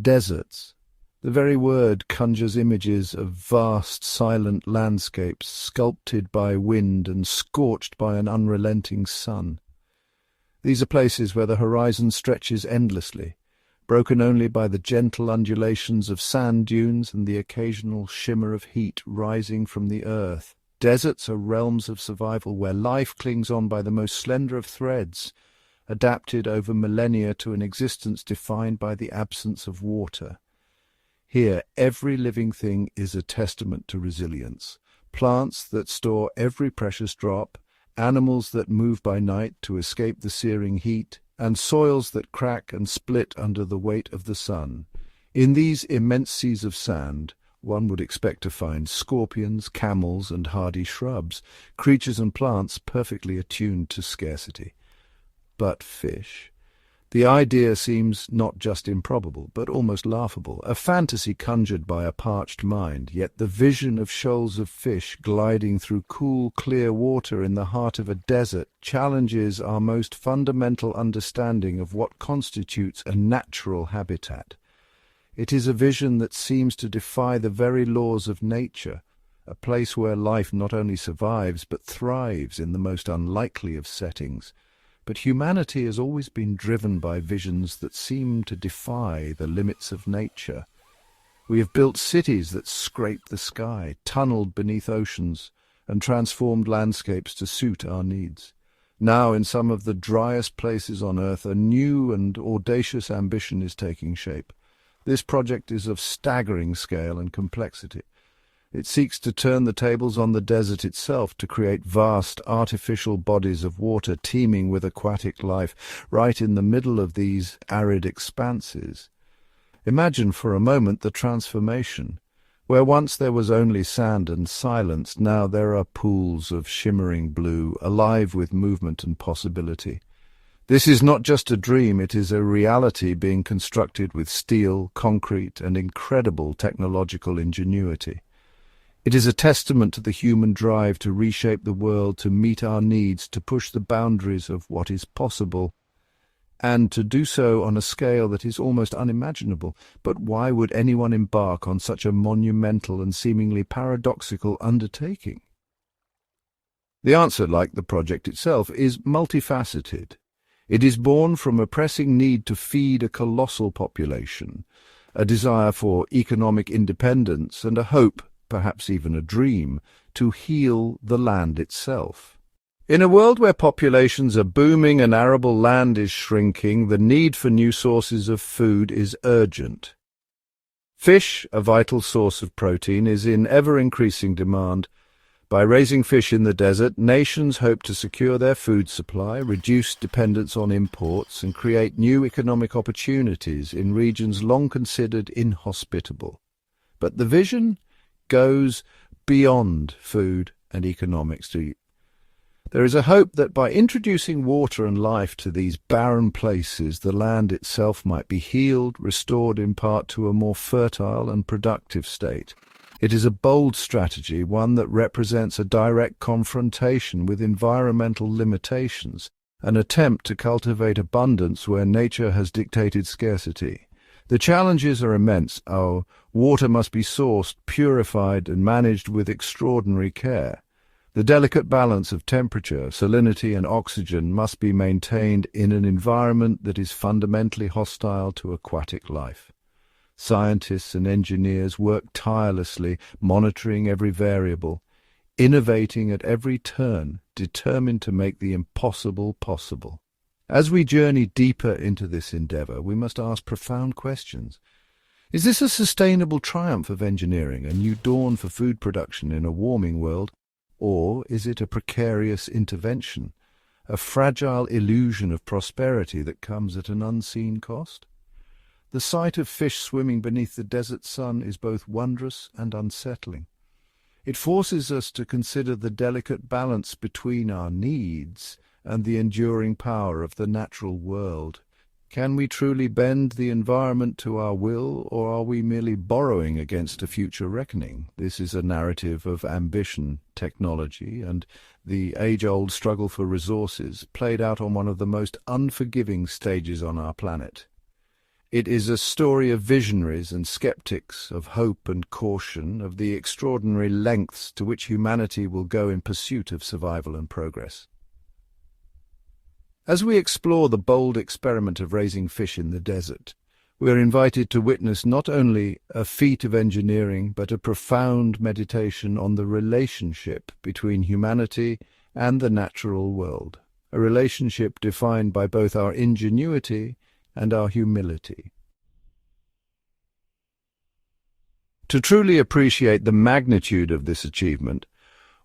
Deserts. The very word conjures images of vast, silent landscapes sculpted by wind and scorched by an unrelenting sun. These are places where the horizon stretches endlessly, broken only by the gentle undulations of sand dunes and the occasional shimmer of heat rising from the earth. Deserts are realms of survival where life clings on by the most slender of threads, adapted over millennia to an existence defined by the absence of water. Here, every living thing is a testament to resilience. Plants that store every precious drop, animals that move by night to escape the searing heat, and soils that crack and split under the weight of the sun. In these immense seas of sand, one would expect to find scorpions, camels, and hardy shrubs, creatures and plants perfectly attuned to scarcity. But fish? The idea seems not just improbable, but almost laughable, a fantasy conjured by a parched mind, yet the vision of shoals of fish gliding through cool, clear water in the heart of a desert challenges our most fundamental understanding of what constitutes a natural habitat. It is a vision that seems to defy the very laws of nature, a place where life not only survives but thrives in the most unlikely of settings. But humanity has always been driven by visions that seem to defy the limits of nature. We have built cities that scrape the sky, tunneled beneath oceans, and transformed landscapes to suit our needs. Now, in some of the driest places on Earth, a new and audacious ambition is taking shape. This project is of staggering scale and complexity. It seeks to turn the tables on the desert itself to create vast artificial bodies of water teeming with aquatic life right in the middle of these arid expanses. Imagine for a moment the transformation. Where once there was only sand and silence, now there are pools of shimmering blue, alive with movement and possibility. This is not just a dream, it is a reality being constructed with steel, concrete, and incredible technological ingenuity. It is a testament to the human drive to reshape the world, to meet our needs, to push the boundaries of what is possible, and to do so on a scale that is almost unimaginable. But why would anyone embark on such a monumental and seemingly paradoxical undertaking? The answer, like the project itself, is multifaceted. It is born from a pressing need to feed a colossal population, a desire for economic independence, and a hope, perhaps even a dream, to heal the land itself. In a world where populations are booming and arable land is shrinking, the need for new sources of food is urgent. Fish, a vital source of protein, is in ever-increasing demand. By raising fish in the desert, nations hope to secure their food supply, reduce dependence on imports, and create new economic opportunities in regions long considered inhospitable. But the vision goes beyond food and economics. There is a hope that by introducing water and life to these barren places, the land itself might be healed, restored in part to a more fertile and productive state. It is a bold strategy, one that represents a direct confrontation with environmental limitations, an attempt to cultivate abundance where nature has dictated scarcity. The challenges are immense. Our water must be sourced, purified, and managed with extraordinary care. The delicate balance of temperature, salinity, and oxygen must be maintained in an environment that is fundamentally hostile to aquatic life. Scientists and engineers work tirelessly, monitoring every variable, innovating at every turn, determined to make the impossible possible. As we journey deeper into this endeavor, we must ask profound questions. Is this a sustainable triumph of engineering, a new dawn for food production in a warming world? Or is it a precarious intervention, a fragile illusion of prosperity that comes at an unseen cost? The sight of fish swimming beneath the desert sun is both wondrous and unsettling. It forces us to consider the delicate balance between our needs and the enduring power of the natural world. Can we truly bend the environment to our will, or are we merely borrowing against a future reckoning? This is a narrative of ambition, technology, and the age-old struggle for resources, played out on one of the most unforgiving stages on our planet. It is a story of visionaries and skeptics, of hope and caution, of the extraordinary lengths to which humanity will go in pursuit of survival and progress. As we explore the bold experiment of raising fish in the desert, we are invited to witness not only a feat of engineering, but a profound meditation on the relationship between humanity and the natural world, a relationship defined by both our ingenuity and our humility. To truly appreciate the magnitude of this achievement,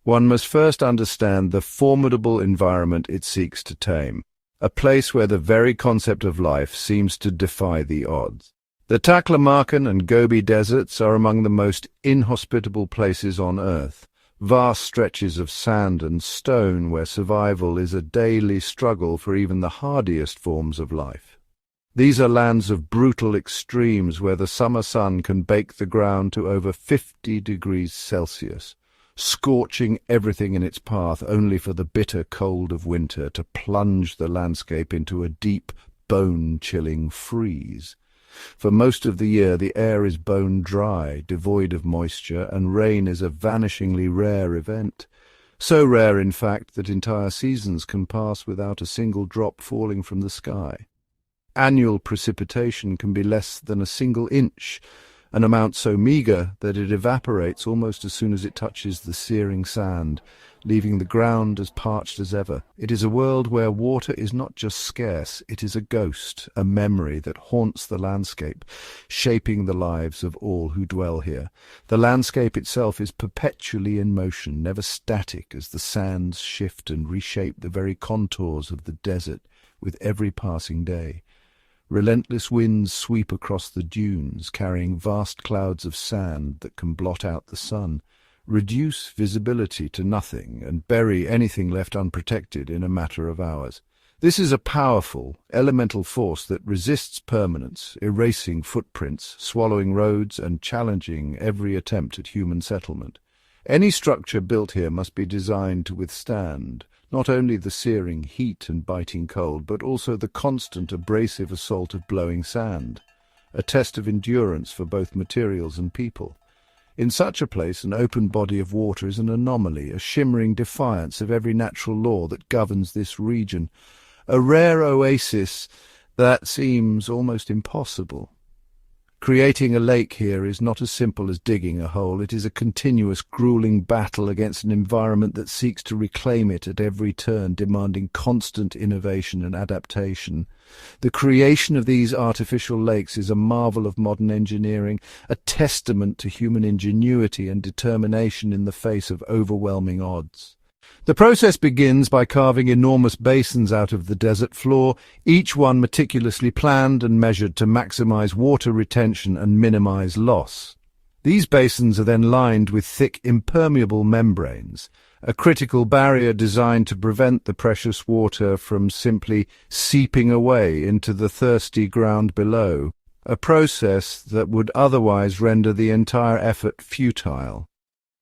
one must first understand the formidable environment it seeks to tame, a place where the very concept of life seems to defy the odds. The Taklamakan and Gobi deserts are among the most inhospitable places on Earth, vast stretches of sand and stone where survival is a daily struggle for even the hardiest forms of life. These are lands of brutal extremes where the summer sun can bake the ground to over 50 degrees Celsius, scorching everything in its path only for the bitter cold of winter to plunge the landscape into a deep, bone-chilling freeze. For most of the year the air is bone dry, devoid of moisture, and rain is a vanishingly rare event. So rare, in fact, that entire seasons can pass without a single drop falling from the sky. Annual precipitation can be less than a single inch, an amount so meagre that it evaporates almost as soon as it touches the searing sand, leaving the ground as parched as ever. It is a world where water is not just scarce, it is a ghost, a memory that haunts the landscape, shaping the lives of all who dwell here. The landscape itself is perpetually in motion, never static, as the sands shift and reshape the very contours of the desert with every passing day. Relentless winds sweep across the dunes, carrying vast clouds of sand that can blot out the sun, reduce visibility to nothing, and bury anything left unprotected in a matter of hours. This is a powerful, elemental force that resists permanence, erasing footprints, swallowing roads, and challenging every attempt at human settlement. Any structure built here must be designed to withstand not only the searing heat and biting cold, but also the constant abrasive assault of blowing sand, a test of endurance for both materials and people. In such a place, an open body of water is an anomaly, a shimmering defiance of every natural law that governs this region, a rare oasis that seems almost impossible. Creating a lake here is not as simple as digging a hole. It is a continuous, grueling battle against an environment that seeks to reclaim it at every turn, demanding constant innovation and adaptation. The creation of these artificial lakes is a marvel of modern engineering, a testament to human ingenuity and determination in the face of overwhelming odds. The process begins by carving enormous basins out of the desert floor, each one meticulously planned and measured to maximize water retention and minimize loss. These basins are then lined with thick, impermeable membranes, a critical barrier designed to prevent the precious water from simply seeping away into the thirsty ground below, a process that would otherwise render the entire effort futile.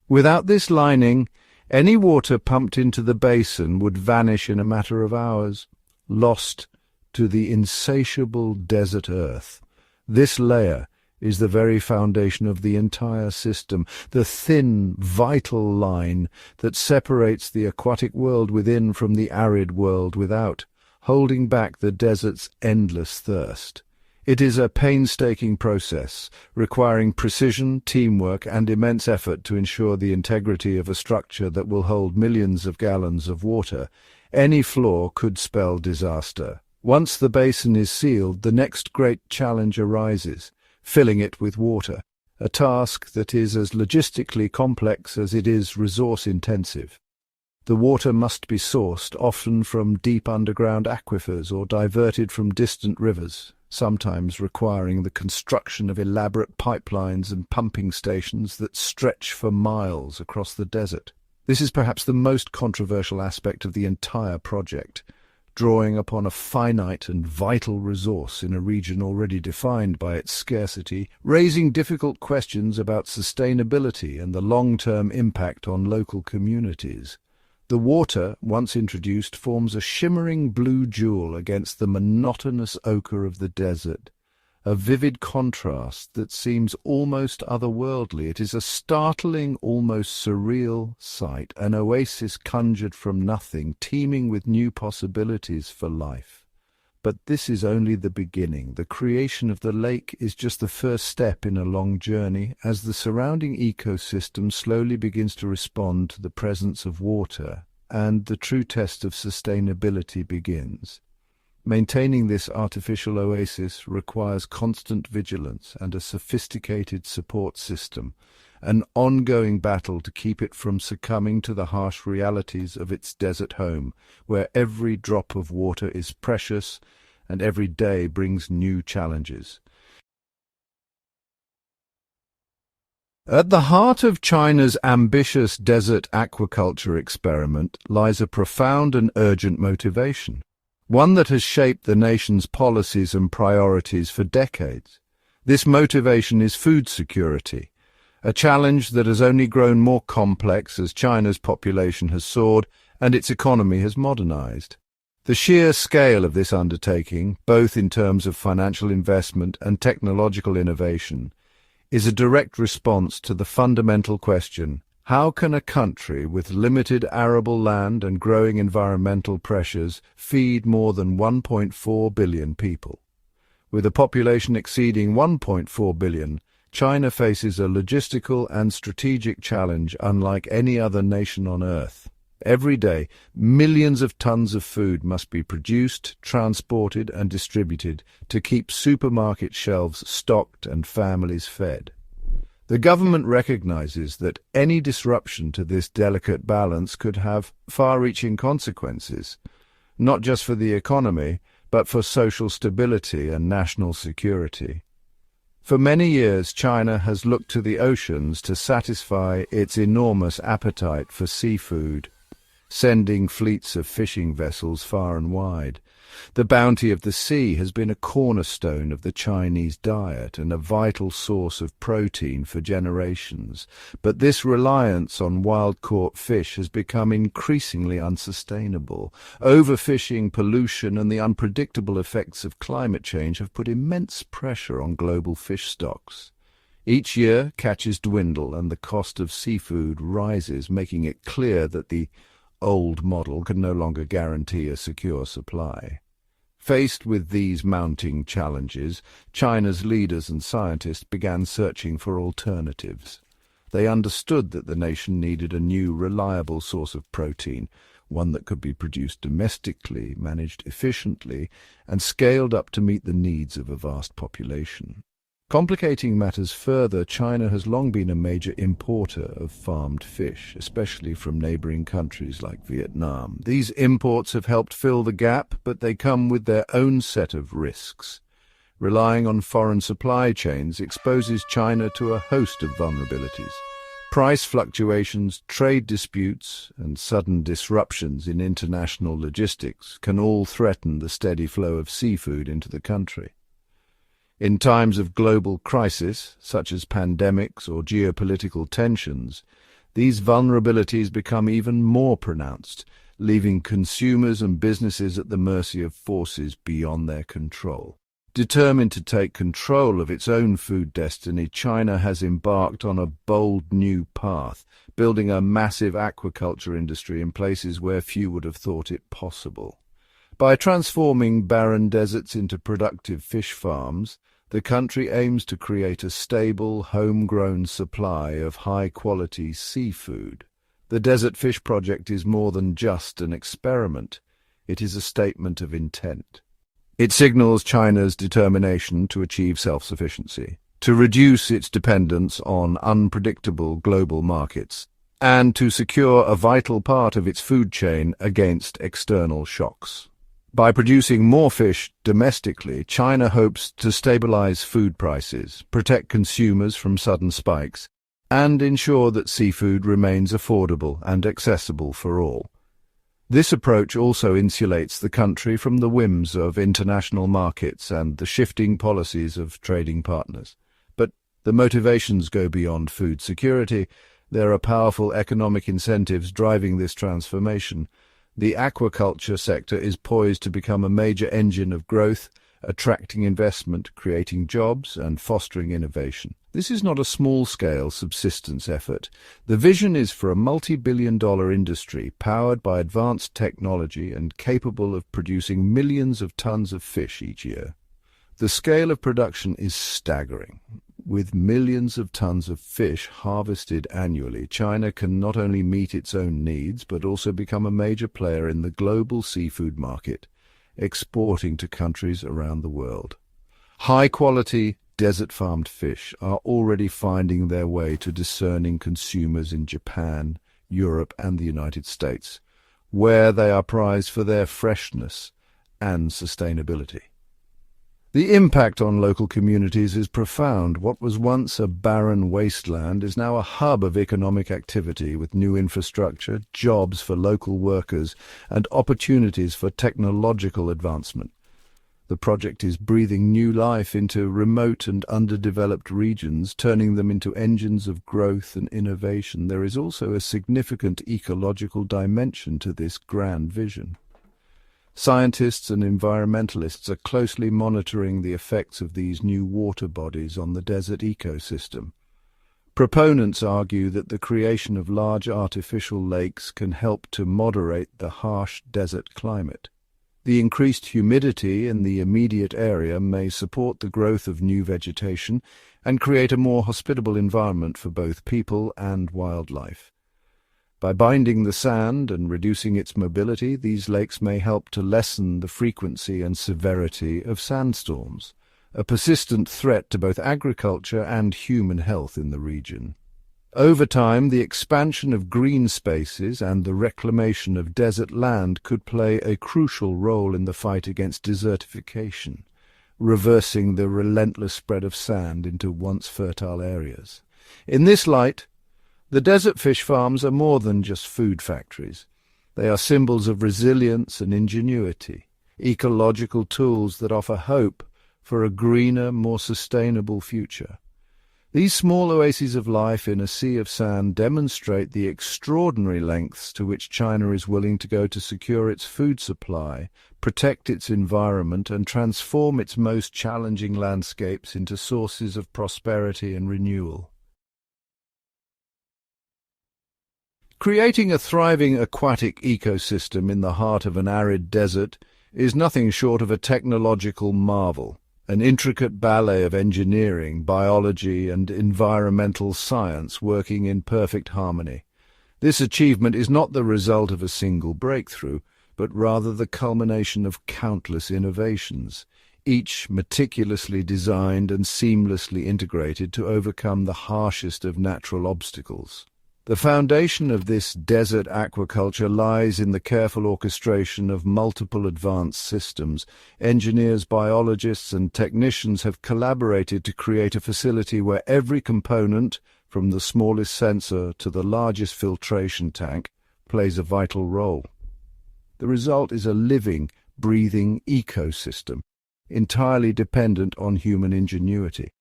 Without this lining, any water pumped into the basin would vanish in a matter of hours, lost to the insatiable desert earth. This layer is the very foundation of the entire system, the thin, vital line that separates the aquatic world within from the arid world without, holding back the desert's endless thirst. It is a painstaking process, requiring precision, teamwork, and immense effort to ensure the integrity of a structure that will hold millions of gallons of water. Any flaw could spell disaster. Once the basin is sealed, the next great challenge arises, filling it with water, a task that is as logistically complex as it is resource-intensive. The water must be sourced, often from deep underground aquifers or diverted from distant rivers, sometimes requiring the construction of elaborate pipelines and pumping stations that stretch for miles across the desert. This is perhaps the most controversial aspect of the entire project, drawing upon a finite and vital resource in a region already defined by its scarcity, raising difficult questions about sustainability and the long-term impact on local communities. The water, once introduced, forms a shimmering blue jewel against the monotonous ochre of the desert, a vivid contrast that seems almost otherworldly. It is a startling, almost surreal sight, an oasis conjured from nothing, teeming with new possibilities for life. But this is only the beginning. The creation of the lake is just the first step in a long journey, as the surrounding ecosystem slowly begins to respond to the presence of water, and the true test of sustainability begins. Maintaining this artificial oasis requires constant vigilance and a sophisticated support system, an ongoing battle to keep it from succumbing to the harsh realities of its desert home, where every drop of water is precious and every day brings new challenges. At the heart of China's ambitious desert aquaculture experiment lies a profound and urgent motivation, one that has shaped the nation's policies and priorities for decades. This motivation is food security, a challenge that has only grown more complex as China's population has soared and its economy has modernized. The sheer scale of this undertaking, both in terms of financial investment and technological innovation, is a direct response to the fundamental question: how can a country with limited arable land and growing environmental pressures feed more than 1.4 billion people? With a population exceeding 1.4 billion, China faces a logistical and strategic challenge unlike any other nation on Earth. Every day, millions of tons of food must be produced, transported, and distributed to keep supermarket shelves stocked and families fed. The government recognizes that any disruption to this delicate balance could have far-reaching consequences, not just for the economy, but for social stability and national security. For many years, China has looked to the oceans to satisfy its enormous appetite for seafood, sending fleets of fishing vessels far and wide. The bounty of the sea has been a cornerstone of the Chinese diet and a vital source of protein for generations. But this reliance on wild-caught fish has become increasingly unsustainable. Overfishing, pollution, and the unpredictable effects of climate change have put immense pressure on global fish stocks. Each year, catches dwindle and the cost of seafood rises, making it clear that the old model can no longer guarantee a secure supply. Faced with these mounting challenges, China's leaders and scientists began searching for alternatives. They understood that the nation needed a new, reliable source of protein, one that could be produced domestically, managed efficiently, and scaled up to meet the needs of a vast population. Complicating matters further, China has long been a major importer of farmed fish, especially from neighboring countries like Vietnam. These imports have helped fill the gap, but they come with their own set of risks. Relying on foreign supply chains exposes China to a host of vulnerabilities. Price fluctuations, trade disputes, and sudden disruptions in international logistics can all threaten the steady flow of seafood into the country. In times of global crisis, such as pandemics or geopolitical tensions, these vulnerabilities become even more pronounced, leaving consumers and businesses at the mercy of forces beyond their control. Determined to take control of its own food destiny, China has embarked on a bold new path, building a massive aquaculture industry in places where few would have thought it possible. By transforming barren deserts into productive fish farms, the country aims to create a stable, homegrown supply of high-quality seafood. The Desert Fish Project is more than just an experiment. It is a statement of intent. It signals China's determination to achieve self-sufficiency, to reduce its dependence on unpredictable global markets, and to secure a vital part of its food chain against external shocks. By producing more fish domestically, China hopes to stabilize food prices, protect consumers from sudden spikes, and ensure that seafood remains affordable and accessible for all. This approach also insulates the country from the whims of international markets and the shifting policies of trading partners. But the motivations go beyond food security. There are powerful economic incentives driving this transformation. The aquaculture sector is poised to become a major engine of growth, attracting investment, creating jobs, and fostering innovation. This is not a small-scale subsistence effort. The vision is for a multi-billion-dollar industry powered by advanced technology and capable of producing millions of tons of fish each year. The scale of production is staggering. With millions of tons of fish harvested annually, China can not only meet its own needs, but also become a major player in the global seafood market, exporting to countries around the world. High-quality, desert-farmed fish are already finding their way to discerning consumers in Japan, Europe, and the United States, where they are prized for their freshness and sustainability. The impact on local communities is profound. What was once a barren wasteland is now a hub of economic activity with new infrastructure, jobs for local workers, and opportunities for technological advancement. The project is breathing new life into remote and underdeveloped regions, turning them into engines of growth and innovation. There is also a significant ecological dimension to this grand vision. Scientists and environmentalists are closely monitoring the effects of these new water bodies on the desert ecosystem. Proponents argue that the creation of large artificial lakes can help to moderate the harsh desert climate. The increased humidity in the immediate area may support the growth of new vegetation and create a more hospitable environment for both people and wildlife. By binding the sand and reducing its mobility, these lakes may help to lessen the frequency and severity of sandstorms, a persistent threat to both agriculture and human health in the region. Over time, the expansion of green spaces and the reclamation of desert land could play a crucial role in the fight against desertification, reversing the relentless spread of sand into once fertile areas. In this light, the desert fish farms are more than just food factories. They are symbols of resilience and ingenuity, ecological tools that offer hope for a greener, more sustainable future. These small oases of life in a sea of sand demonstrate the extraordinary lengths to which China is willing to go to secure its food supply, protect its environment, and transform its most challenging landscapes into sources of prosperity and renewal. Creating a thriving aquatic ecosystem in the heart of an arid desert is nothing short of a technological marvel, an intricate ballet of engineering, biology, and environmental science working in perfect harmony. This achievement is not the result of a single breakthrough, but rather the culmination of countless innovations, each meticulously designed and seamlessly integrated to overcome the harshest of natural obstacles. The foundation of this desert aquaculture lies in the careful orchestration of multiple advanced systems. Engineers, biologists, and technicians have collaborated to create a facility where every component, from the smallest sensor to the largest filtration tank, plays a vital role. The result is a living, breathing ecosystem, entirely dependent on human ingenuity.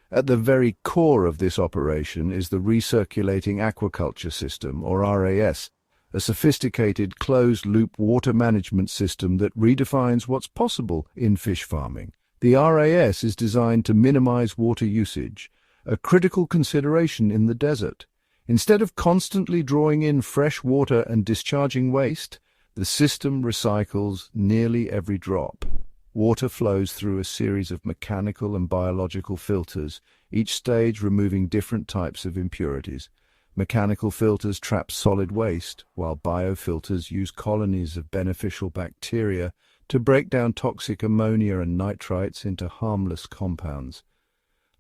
At the very core of this operation is the recirculating aquaculture system, or RAS, a sophisticated closed-loop water management system that redefines what's possible in fish farming. The RAS is designed to minimize water usage, a critical consideration in the desert. Instead of constantly drawing in fresh water and discharging waste, the system recycles nearly every drop. Water flows through a series of mechanical and biological filters, each stage removing different types of impurities. Mechanical filters trap solid waste, while biofilters use colonies of beneficial bacteria to break down toxic ammonia and nitrites into harmless compounds.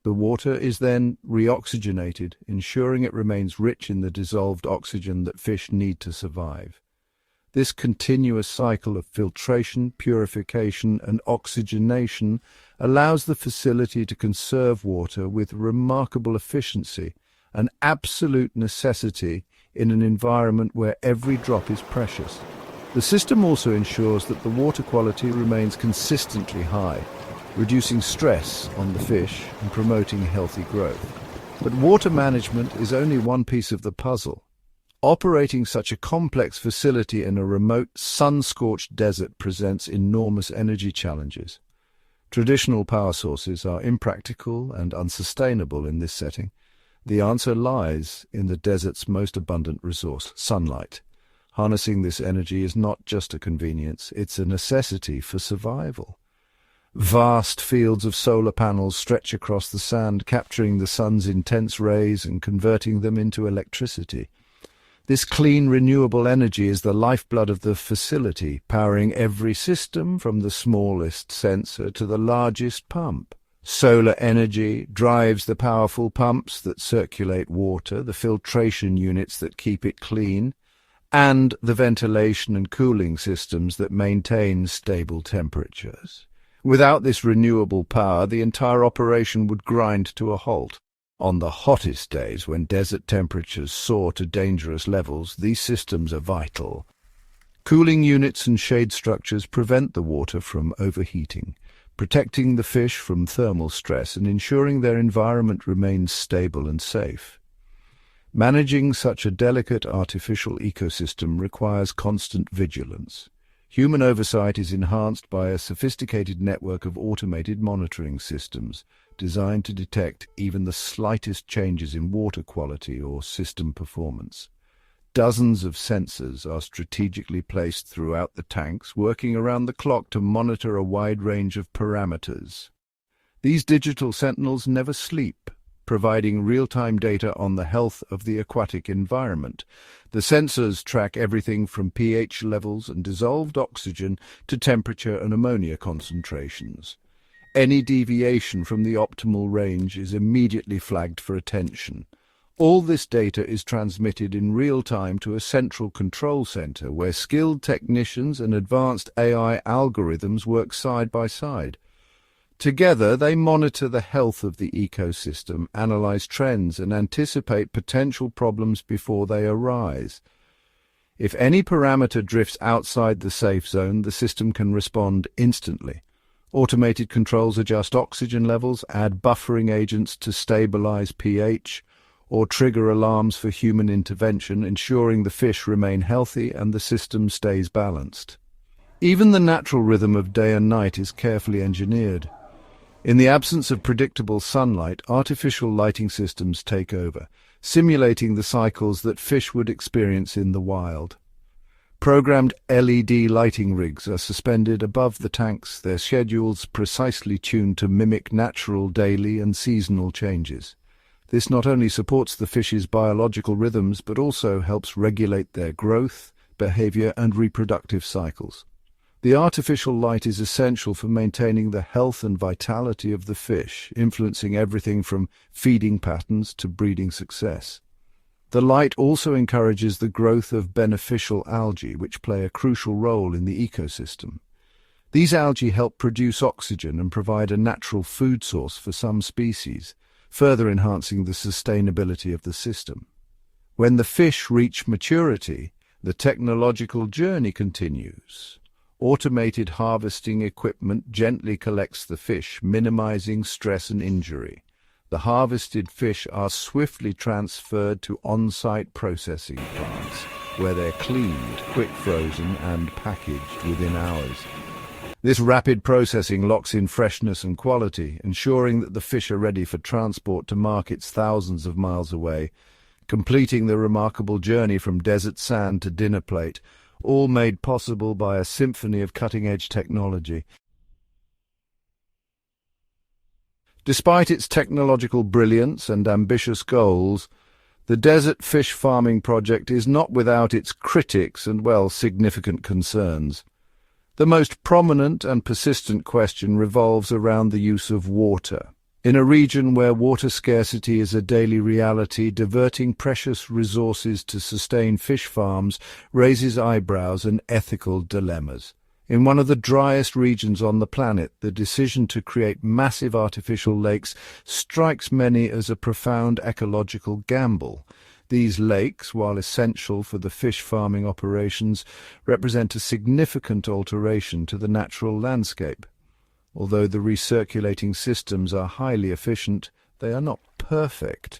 The water is then reoxygenated, ensuring it remains rich in the dissolved oxygen that fish need to survive. This continuous cycle of filtration, purification, and oxygenation allows the facility to conserve water with remarkable efficiency, an absolute necessity in an environment where every drop is precious. The system also ensures that the water quality remains consistently high, reducing stress on the fish and promoting healthy growth. But water management is only one piece of the puzzle. Operating such a complex facility in a remote, sun-scorched desert presents enormous energy challenges. Traditional power sources are impractical and unsustainable in this setting. The answer lies in the desert's most abundant resource, sunlight. Harnessing this energy is not just a convenience, it's a necessity for survival. Vast fields of solar panels stretch across the sand, capturing the sun's intense rays and converting them into electricity. This clean, renewable energy is the lifeblood of the facility, powering every system from the smallest sensor to the largest pump. Solar energy drives the powerful pumps that circulate water, the filtration units that keep it clean, and the ventilation and cooling systems that maintain stable temperatures. Without this renewable power, the entire operation would grind to a halt. On the hottest days, when desert temperatures soar to dangerous levels, these systems are vital. Cooling units and shade structures prevent the water from overheating, protecting the fish from thermal stress and ensuring their environment remains stable and safe. Managing such a delicate artificial ecosystem requires constant vigilance. Human oversight is enhanced by a sophisticated network of automated monitoring systems designed to detect even the slightest changes in water quality or system performance. Dozens of sensors are strategically placed throughout the tanks, working around the clock to monitor a wide range of parameters. These digital sentinels never sleep, providing real-time data on the health of the aquatic environment. The sensors track everything from pH levels and dissolved oxygen to temperature and ammonia concentrations. Any deviation from the optimal range is immediately flagged for attention. All this data is transmitted in real time to a central control center where skilled technicians and advanced AI algorithms work side by side. Together, they monitor the health of the ecosystem, analyze trends, and anticipate potential problems before they arise. If any parameter drifts outside the safe zone, the system can respond instantly. Automated controls adjust oxygen levels, add buffering agents to stabilize pH, or trigger alarms for human intervention, ensuring the fish remain healthy and the system stays balanced. Even the natural rhythm of day and night is carefully engineered. In the absence of predictable sunlight, artificial lighting systems take over, simulating the cycles that fish would experience in the wild. Programmed LED lighting rigs are suspended above the tanks, their schedules precisely tuned to mimic natural daily and seasonal changes. This not only supports the fish's biological rhythms, but also helps regulate their growth, behavior, and reproductive cycles. The artificial light is essential for maintaining the health and vitality of the fish, influencing everything from feeding patterns to breeding success. The light also encourages the growth of beneficial algae, which play a crucial role in the ecosystem. These algae help produce oxygen and provide a natural food source for some species, further enhancing the sustainability of the system. When the fish reach maturity, the technological journey continues. Automated harvesting equipment gently collects the fish, minimizing stress and injury. The harvested fish are swiftly transferred to on-site processing plants, where they're cleaned, quick-frozen, and packaged within hours. This rapid processing locks in freshness and quality, ensuring that the fish are ready for transport to markets thousands of miles away, completing the remarkable journey from desert sand to dinner plate, all made possible by a symphony of cutting-edge technology. Despite its technological brilliance and ambitious goals, the desert fish farming project is not without its critics and, significant concerns. The most prominent and persistent question revolves around the use of water. In a region where water scarcity is a daily reality, diverting precious resources to sustain fish farms raises eyebrows and ethical dilemmas. In one of the driest regions on the planet, the decision to create massive artificial lakes strikes many as a profound ecological gamble. These lakes, while essential for the fish farming operations, represent a significant alteration to the natural landscape. Although the recirculating systems are highly efficient, they are not perfect.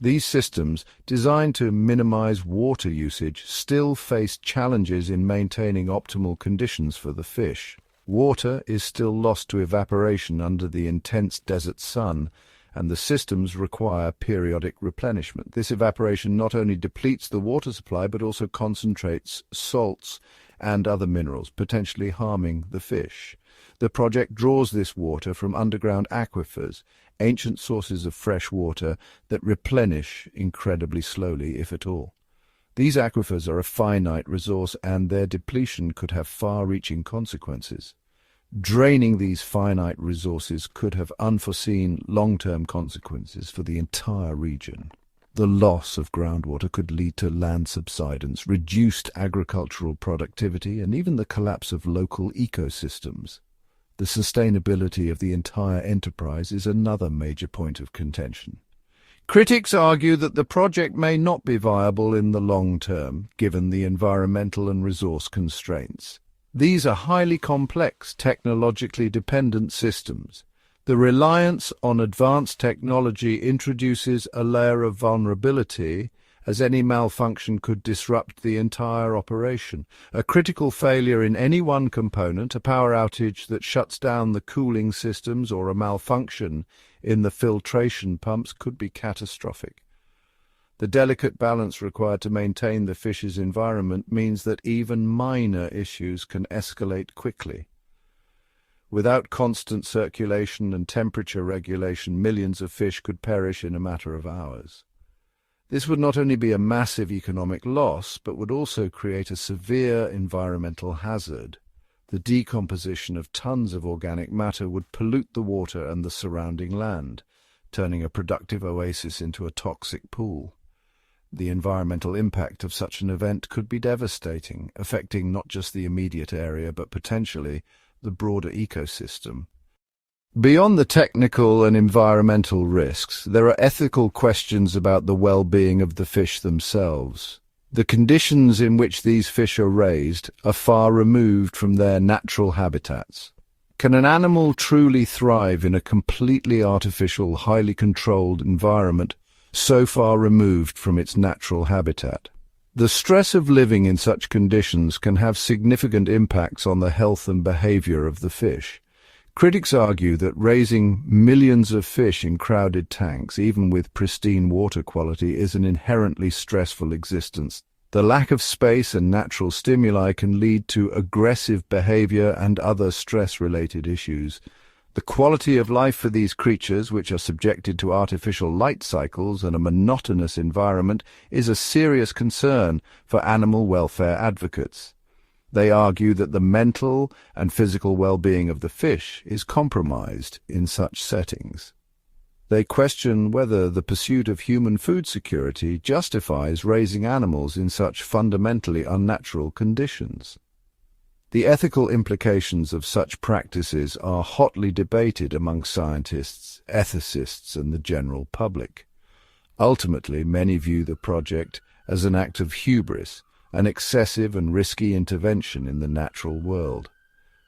These systems, designed to minimize water usage, still face challenges in maintaining optimal conditions for the fish. Water is still lost to evaporation under the intense desert sun, and the systems require periodic replenishment. This evaporation not only depletes the water supply but also concentrates salts and other minerals, potentially harming the fish. The project draws this water from underground aquifers, ancient sources of fresh water that replenish incredibly slowly, if at all. These aquifers are a finite resource, and their depletion could have far-reaching consequences. Draining these finite resources could have unforeseen long-term consequences for the entire region. The loss of groundwater could lead to land subsidence, reduced agricultural productivity, and even the collapse of local ecosystems. The sustainability of the entire enterprise is another major point of contention. Critics argue that the project may not be viable in the long term, given the environmental and resource constraints. These are highly complex, technologically dependent systems. The reliance on advanced technology introduces a layer of vulnerability, as any malfunction could disrupt the entire operation. A critical failure in any one component, a power outage that shuts down the cooling systems, or a malfunction in the filtration pumps, could be catastrophic. The delicate balance required to maintain the fish's environment means that even minor issues can escalate quickly. Without constant circulation and temperature regulation, millions of fish could perish in a matter of hours. This would not only be a massive economic loss, but would also create a severe environmental hazard. The decomposition of tons of organic matter would pollute the water and the surrounding land, turning a productive oasis into a toxic pool. The environmental impact of such an event could be devastating, affecting not just the immediate area, but potentially the broader ecosystem. Beyond the technical and environmental risks, there are ethical questions about the well-being of the fish themselves. The conditions in which these fish are raised are far removed from their natural habitats. Can an animal truly thrive in a completely artificial, highly controlled environment so far removed from its natural habitat? The stress of living in such conditions can have significant impacts on the health and behavior of the fish. Critics argue that raising millions of fish in crowded tanks, even with pristine water quality, is an inherently stressful existence. The lack of space and natural stimuli can lead to aggressive behavior and other stress-related issues. The quality of life for these creatures, which are subjected to artificial light cycles and a monotonous environment, is a serious concern for animal welfare advocates. They argue that the mental and physical well-being of the fish is compromised in such settings. They question whether the pursuit of human food security justifies raising animals in such fundamentally unnatural conditions. The ethical implications of such practices are hotly debated among scientists, ethicists, and the general public. Ultimately, many view the project as an act of hubris, an excessive and risky intervention in the natural world.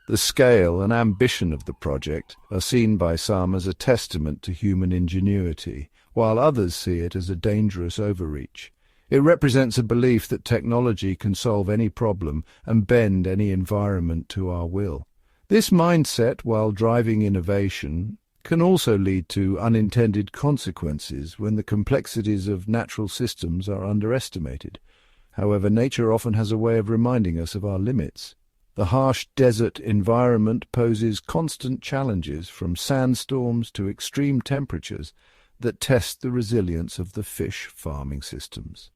The scale and ambition of the project are seen by some as a testament to human ingenuity, while others see it as a dangerous overreach. It represents a belief that technology can solve any problem and bend any environment to our will. This mindset, while driving innovation, can also lead to unintended consequences when the complexities of natural systems are underestimated. However, nature often has a way of reminding us of our limits. The harsh desert environment poses constant challenges, from sandstorms to extreme temperatures, that test the resilience of the fish farming systems.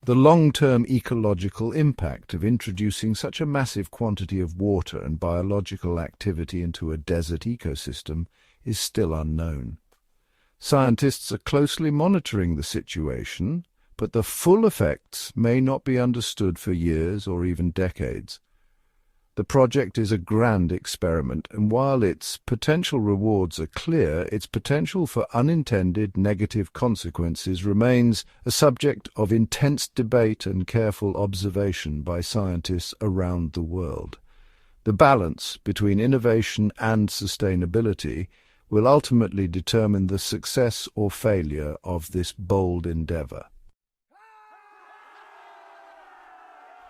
The long-term ecological impact of introducing such a massive quantity of water and biological activity into a desert ecosystem is still unknown. Scientists are closely monitoring the situation, but the full effects may not be understood for years or even decades. The project is a grand experiment, and while its potential rewards are clear, its potential for unintended negative consequences remains a subject of intense debate and careful observation by scientists around the world. The balance between innovation and sustainability will ultimately determine the success or failure of this bold endeavor.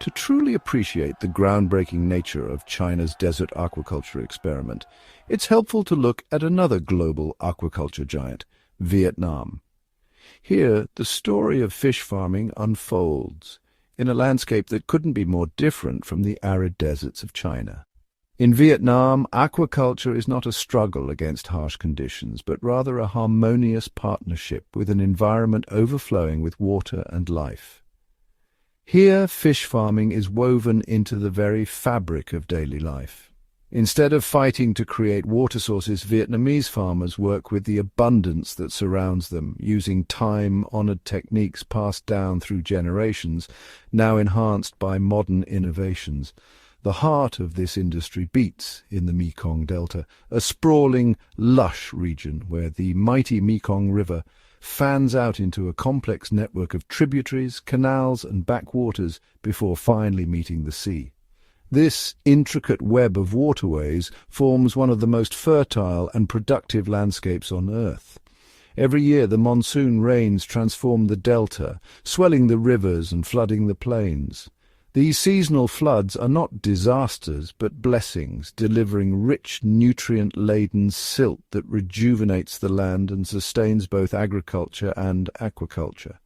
To truly appreciate the groundbreaking nature of China's desert aquaculture experiment, it's helpful to look at another global aquaculture giant, Vietnam. Here, the story of fish farming unfolds in a landscape that couldn't be more different from the arid deserts of China. In Vietnam, aquaculture is not a struggle against harsh conditions, but rather a harmonious partnership with an environment overflowing with water and life. Here, fish farming is woven into the very fabric of daily life. Instead of fighting to create water sources, Vietnamese farmers work with the abundance that surrounds them, using time-honored techniques passed down through generations, now enhanced by modern innovations. The heart of this industry beats in the Mekong Delta, a sprawling, lush region where the mighty Mekong River fans out into a complex network of tributaries, canals and backwaters before finally meeting the sea. This intricate web of waterways forms one of the most fertile and productive landscapes on Earth. Every year the monsoon rains transform the delta, swelling the rivers and flooding the plains. These seasonal floods are not disasters, but blessings, delivering rich, nutrient-laden silt that rejuvenates the land and sustains both agriculture and aquaculture.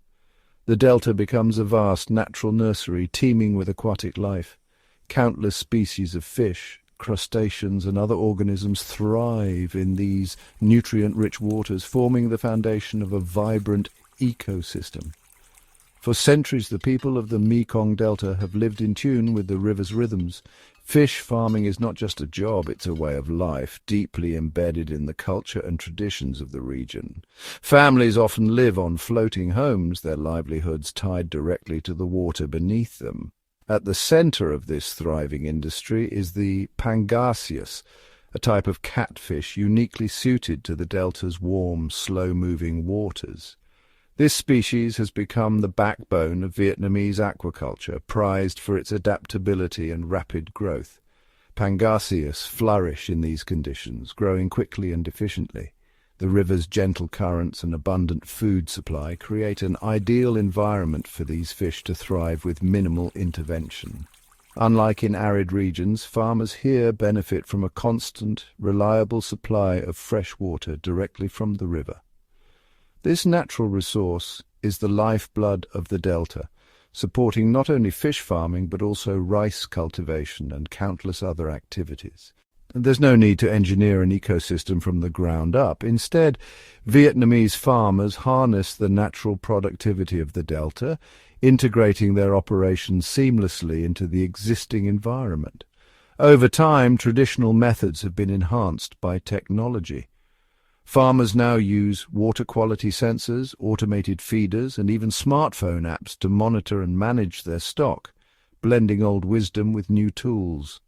The delta becomes a vast natural nursery teeming with aquatic life. Countless species of fish, crustaceans and other organisms thrive in these nutrient-rich waters, forming the foundation of a vibrant ecosystem. For centuries, the people of the Mekong Delta have lived in tune with the river's rhythms. Fish farming is not just a job, it's a way of life, deeply embedded in the culture and traditions of the region. Families often live on floating homes, their livelihoods tied directly to the water beneath them. At the center of this thriving industry is the pangasius, a type of catfish uniquely suited to the delta's warm, slow-moving waters. This species has become the backbone of Vietnamese aquaculture, prized for its adaptability and rapid growth. Pangasius flourish in these conditions, growing quickly and efficiently. The river's gentle currents and abundant food supply create an ideal environment for these fish to thrive with minimal intervention. Unlike in arid regions, farmers here benefit from a constant, reliable supply of fresh water directly from the river. This natural resource is the lifeblood of the delta, supporting not only fish farming but also rice cultivation and countless other activities. There's no need to engineer an ecosystem from the ground up. Instead, Vietnamese farmers harness the natural productivity of the delta, integrating their operations seamlessly into the existing environment. Over time, traditional methods have been enhanced by technology. Farmers now use water quality sensors, automated feeders, and even smartphone apps to monitor and manage their stock, blending old wisdom with new tools.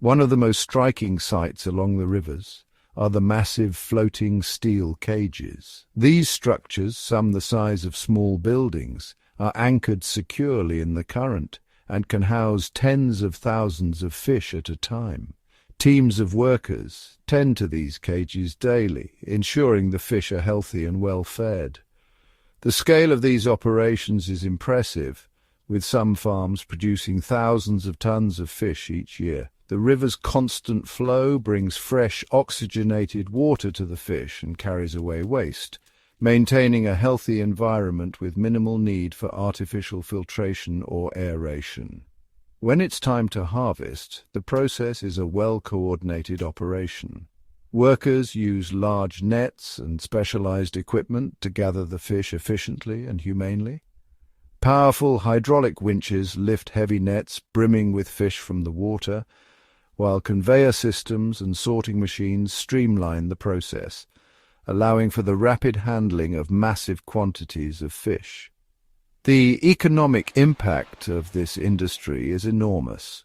One of the most striking sights along the rivers are the massive floating steel cages. These structures, some the size of small buildings, are anchored securely in the current and can house tens of thousands of fish at a time. Teams of workers tend to these cages daily, ensuring the fish are healthy and well fed. The scale of these operations is impressive, with some farms producing thousands of tons of fish each year. The river's constant flow brings fresh, oxygenated water to the fish and carries away waste, maintaining a healthy environment with minimal need for artificial filtration or aeration. When it's time to harvest, the process is a well-coordinated operation. Workers use large nets and specialized equipment to gather the fish efficiently and humanely. Powerful hydraulic winches lift heavy nets brimming with fish from the water, while conveyor systems and sorting machines streamline the process, allowing for the rapid handling of massive quantities of fish. The economic impact of this industry is enormous.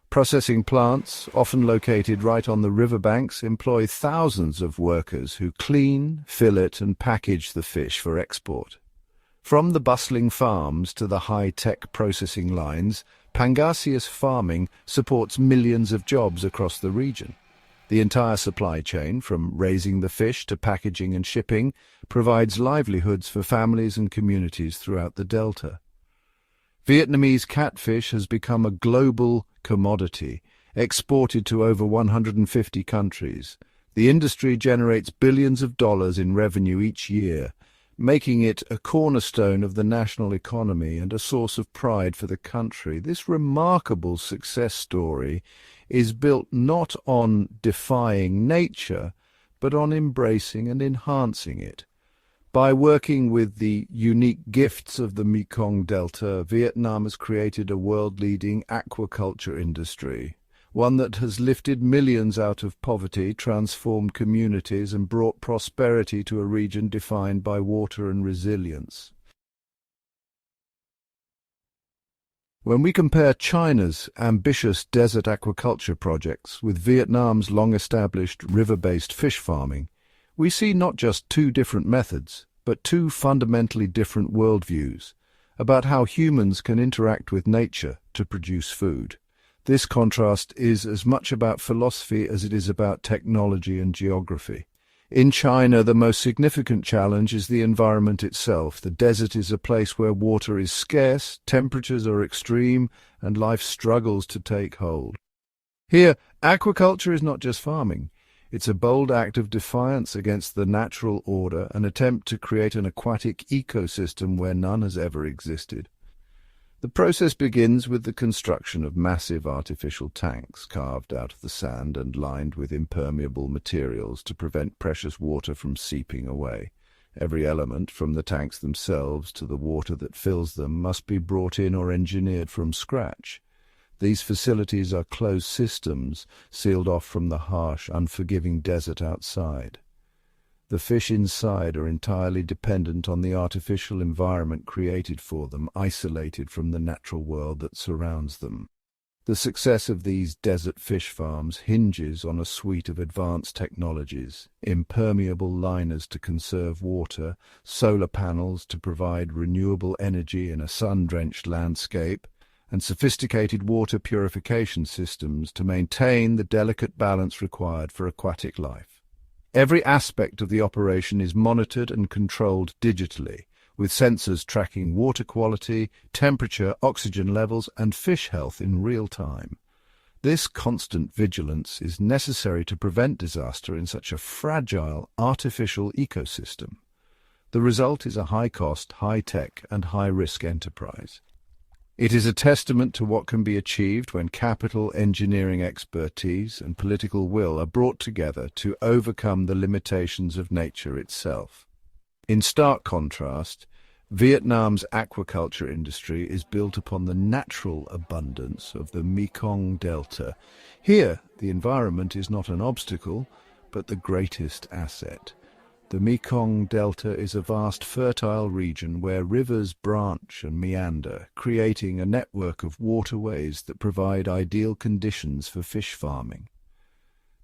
Processing plants, often located right on the riverbanks, employ thousands of workers who clean, fillet and package the fish for export. From the bustling farms to the high-tech processing lines, pangasius farming supports millions of jobs across the region. The entire supply chain, from raising the fish to packaging and shipping, provides livelihoods for families and communities throughout the delta. Vietnamese catfish has become a global commodity, exported to over 150 countries. The industry generates billions of dollars in revenue each year, making it a cornerstone of the national economy and a source of pride for the country. This remarkable success story is built not on defying nature, but on embracing and enhancing it. By working with the unique gifts of the Mekong Delta, Vietnam has created a world-leading aquaculture industry, one that has lifted millions out of poverty, transformed communities, and brought prosperity to a region defined by water and resilience. When we compare China's ambitious desert aquaculture projects with Vietnam's long-established river-based fish farming, we see not just two different methods, but two fundamentally different worldviews about how humans can interact with nature to produce food. This contrast is as much about philosophy as it is about technology and geography. In China, the most significant challenge is the environment itself. The desert is a place where water is scarce, temperatures are extreme, and life struggles to take hold. Here, aquaculture is not just farming. It's a bold act of defiance against the natural order, an attempt to create an aquatic ecosystem where none has ever existed. The process begins with the construction of massive artificial tanks carved out of the sand and lined with impermeable materials to prevent precious water from seeping away. Every element, from the tanks themselves to the water that fills them, must be brought in or engineered from scratch. These facilities are closed systems, sealed off from the harsh, unforgiving desert outside. The fish inside are entirely dependent on the artificial environment created for them, isolated from the natural world that surrounds them. The success of these desert fish farms hinges on a suite of advanced technologies: impermeable liners to conserve water, solar panels to provide renewable energy in a sun-drenched landscape, and sophisticated water purification systems to maintain the delicate balance required for aquatic life. Every aspect of the operation is monitored and controlled digitally, with sensors tracking water quality, temperature, oxygen levels, and fish health in real time. This constant vigilance is necessary to prevent disaster in such a fragile, artificial ecosystem. The result is a high-cost, high-tech, and high-risk enterprise. It is a testament to what can be achieved when capital, engineering expertise, and political will are brought together to overcome the limitations of nature itself. In stark contrast, Vietnam's aquaculture industry is built upon the natural abundance of the Mekong Delta. Here, the environment is not an obstacle, but the greatest asset. The Mekong Delta is a vast fertile region where rivers branch and meander, creating a network of waterways that provide ideal conditions for fish farming.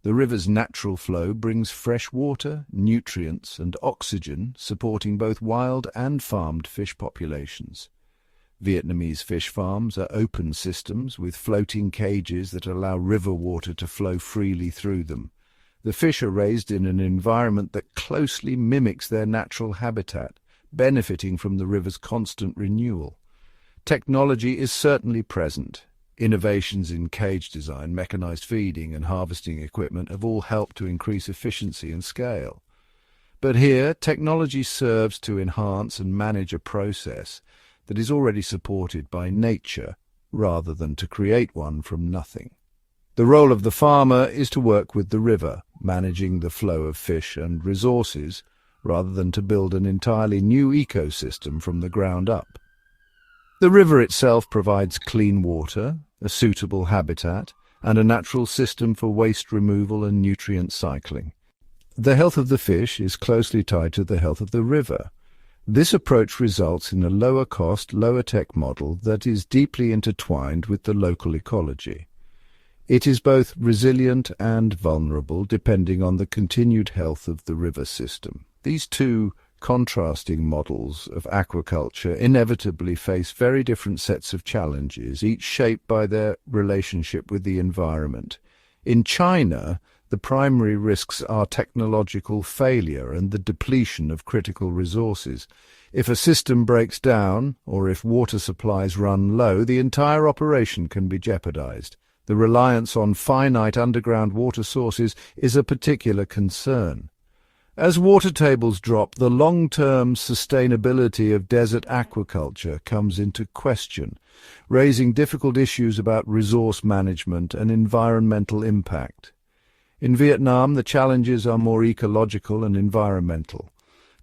The river's natural flow brings fresh water, nutrients, and oxygen, supporting both wild and farmed fish populations. Vietnamese fish farms are open systems with floating cages that allow river water to flow freely through them. The fish are raised in an environment that closely mimics their natural habitat, benefiting from the river's constant renewal. Technology is certainly present. Innovations in cage design, mechanized feeding, and harvesting equipment have all helped to increase efficiency and scale. But here, technology serves to enhance and manage a process that is already supported by nature, rather than to create one from nothing. The role of the farmer is to work with the river, managing the flow of fish and resources, rather than to build an entirely new ecosystem from the ground up. The river itself provides clean water, a suitable habitat, and a natural system for waste removal and nutrient cycling. The health of the fish is closely tied to the health of the river. This approach results in a lower-cost, lower-tech model that is deeply intertwined with the local ecology. It is both resilient and vulnerable, depending on the continued health of the river system. These two contrasting models of aquaculture inevitably face very different sets of challenges, each shaped by their relationship with the environment. In China, The primary risks are technological failure and the depletion of critical resources. If a system breaks down, or if water supplies run low, the entire operation can be jeopardized. The reliance on finite underground water sources is a particular concern. As water tables drop, the long-term sustainability of desert aquaculture comes into question, raising difficult issues about resource management and environmental impact. In Vietnam, the challenges are more ecological and environmental.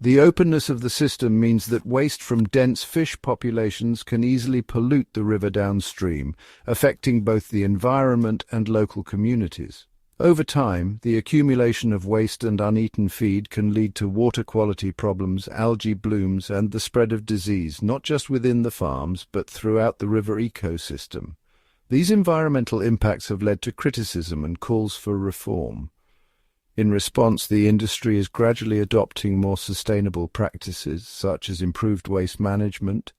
The openness of the system means that waste from dense fish populations can easily pollute the river downstream, affecting both the environment and local communities. Over time, the accumulation of waste and uneaten feed can lead to water quality problems, algae blooms, and the spread of disease, not just within the farms, but throughout the river ecosystem. These environmental impacts have led to criticism and calls for reform. In response, the industry is gradually adopting more sustainable practices, such as improved waste management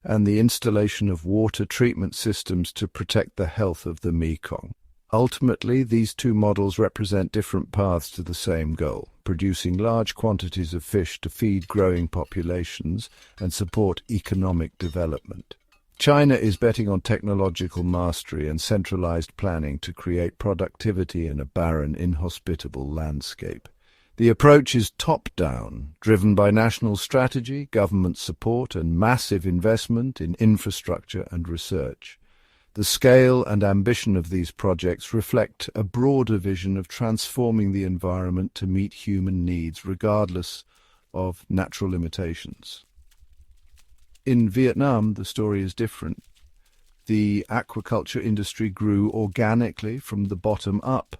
and the installation of water treatment systems to protect the health of the Mekong. Ultimately, these two models represent different paths to the same goal, producing large quantities of fish to feed growing populations and support economic development. China is betting on technological mastery and centralized planning to create productivity in a barren, inhospitable landscape. The approach is top-down, driven by national strategy, government support, and massive investment in infrastructure and research. The scale and ambition of these projects reflect a broader vision of transforming the environment to meet human needs, regardless of natural limitations. In Vietnam, the story is different. The aquaculture industry grew organically from the bottom up,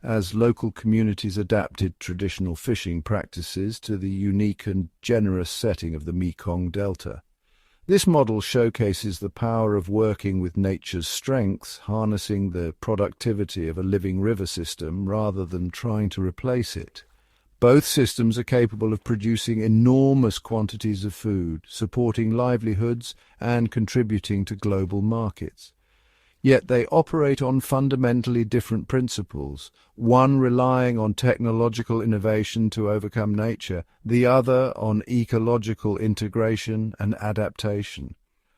as local communities adapted traditional fishing practices to the unique and generous setting of the Mekong Delta. This model showcases the power of working with nature's strengths, harnessing the productivity of a living river system rather than trying to replace it. Both systems are capable of producing enormous quantities of food, supporting livelihoods and contributing to global markets. Yet they operate on fundamentally different principles, one relying on technological innovation to overcome nature, the other on ecological integration and adaptation.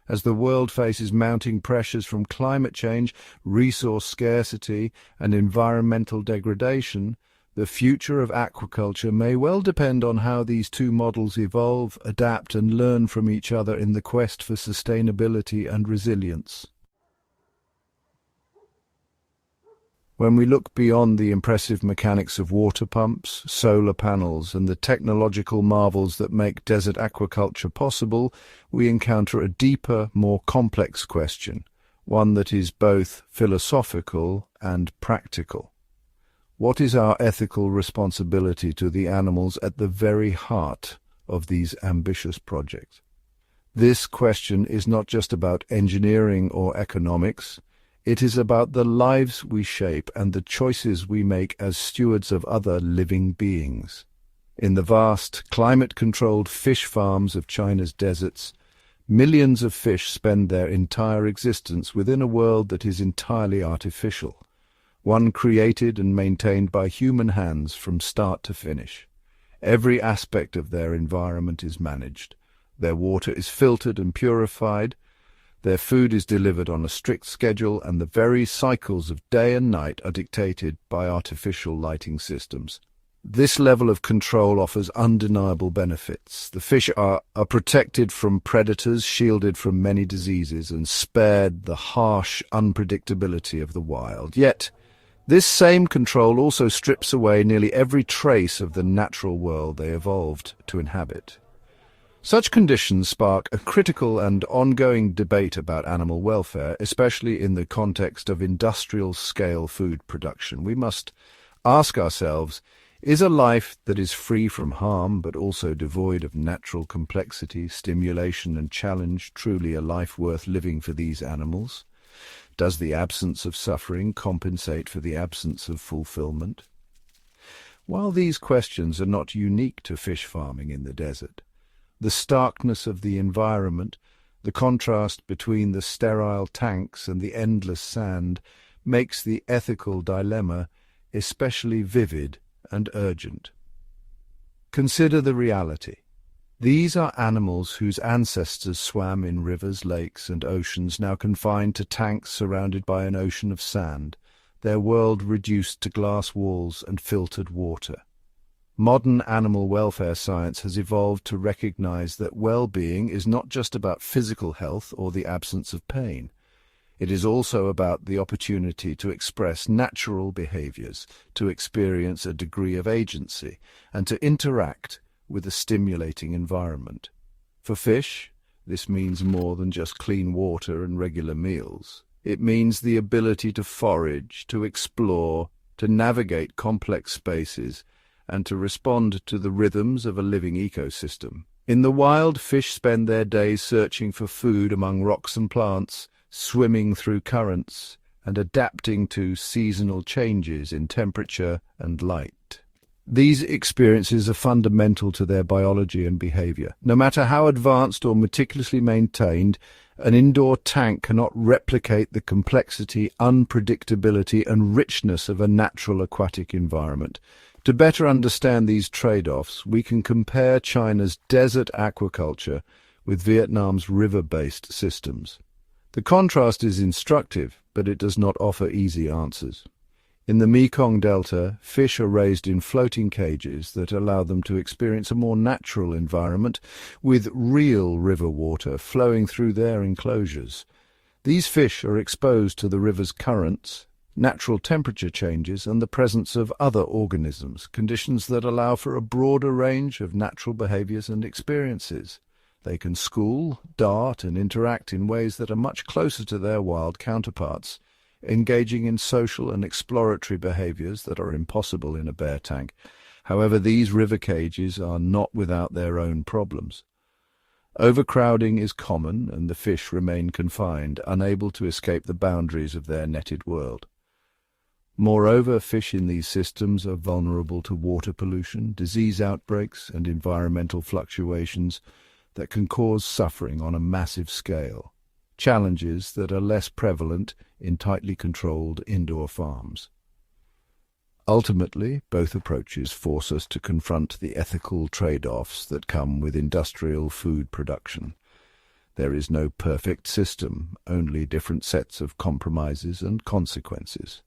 As the world faces mounting pressures from climate change, resource scarcity, and environmental degradation, the future of aquaculture may well depend on how these two models evolve, adapt, and learn from each other in the quest for sustainability and resilience. When we look beyond the impressive mechanics of water pumps, solar panels, and the technological marvels that make desert aquaculture possible, we encounter a deeper, more complex question, one that is both philosophical and practical. What is our ethical responsibility to the animals at the very heart of these ambitious projects? This question is not just about engineering or economics. It is about the lives we shape and the choices we make as stewards of other living beings. In the vast, climate-controlled fish farms of China's deserts, millions of fish spend their entire existence within a world that is entirely artificial, one created and maintained by human hands from start to finish. Every aspect of their environment is managed. Their water is filtered and purified. Their food is delivered on a strict schedule, and the very cycles of day and night are dictated by artificial lighting systems. This level of control offers undeniable benefits. The fish are protected from predators, shielded from many diseases, and spared the harsh unpredictability of the wild. Yet, this same control also strips away nearly every trace of the natural world they evolved to inhabit. Such conditions spark a critical and ongoing debate about animal welfare, especially in the context of industrial-scale food production. We must ask ourselves, is a life that is free from harm but also devoid of natural complexity, stimulation and challenge truly a life worth living for these animals? Does the absence of suffering compensate for the absence of fulfillment? While these questions are not unique to fish farming in the desert, the starkness of the environment, the contrast between the sterile tanks and the endless sand, makes the ethical dilemma especially vivid and urgent. Consider the reality. These are animals whose ancestors swam in rivers, lakes, and oceans, now confined to tanks surrounded by an ocean of sand, their world reduced to glass walls and filtered water. Modern animal welfare science has evolved to recognize that well-being is not just about physical health or the absence of pain. It is also about the opportunity to express natural behaviors, to experience a degree of agency, and to interact with a stimulating environment. For fish, this means more than just clean water and regular meals. It means the ability to forage, to explore, to navigate complex spaces, and to respond to the rhythms of a living ecosystem. In the wild, fish spend their days searching for food among rocks and plants, swimming through currents, and adapting to seasonal changes in temperature and light. These experiences are fundamental to their biology and behavior. No matter how advanced or meticulously maintained, an indoor tank cannot replicate the complexity, unpredictability, and richness of a natural aquatic environment. To better understand these trade-offs, we can compare China's desert aquaculture with Vietnam's river-based systems. The contrast is instructive, but it does not offer easy answers. In the Mekong Delta, fish are raised in floating cages that allow them to experience a more natural environment with real river water flowing through their enclosures. These fish are exposed to the river's currents, natural temperature changes, and the presence of other organisms, conditions that allow for a broader range of natural behaviors and experiences. They can school, dart, and interact in ways that are much closer to their wild counterparts, engaging in social and exploratory behaviors that are impossible in a bear tank. However, these river cages are not without their own problems. Overcrowding is common, and the fish remain confined, unable to escape the boundaries of their netted world. Moreover, fish in these systems are vulnerable to water pollution, disease outbreaks, and environmental fluctuations that can cause suffering on a massive scale, challenges that are less prevalent in tightly controlled indoor farms. Ultimately, both approaches force us to confront the ethical trade-offs that come with industrial food production. There is no perfect system, only different sets of compromises and consequences.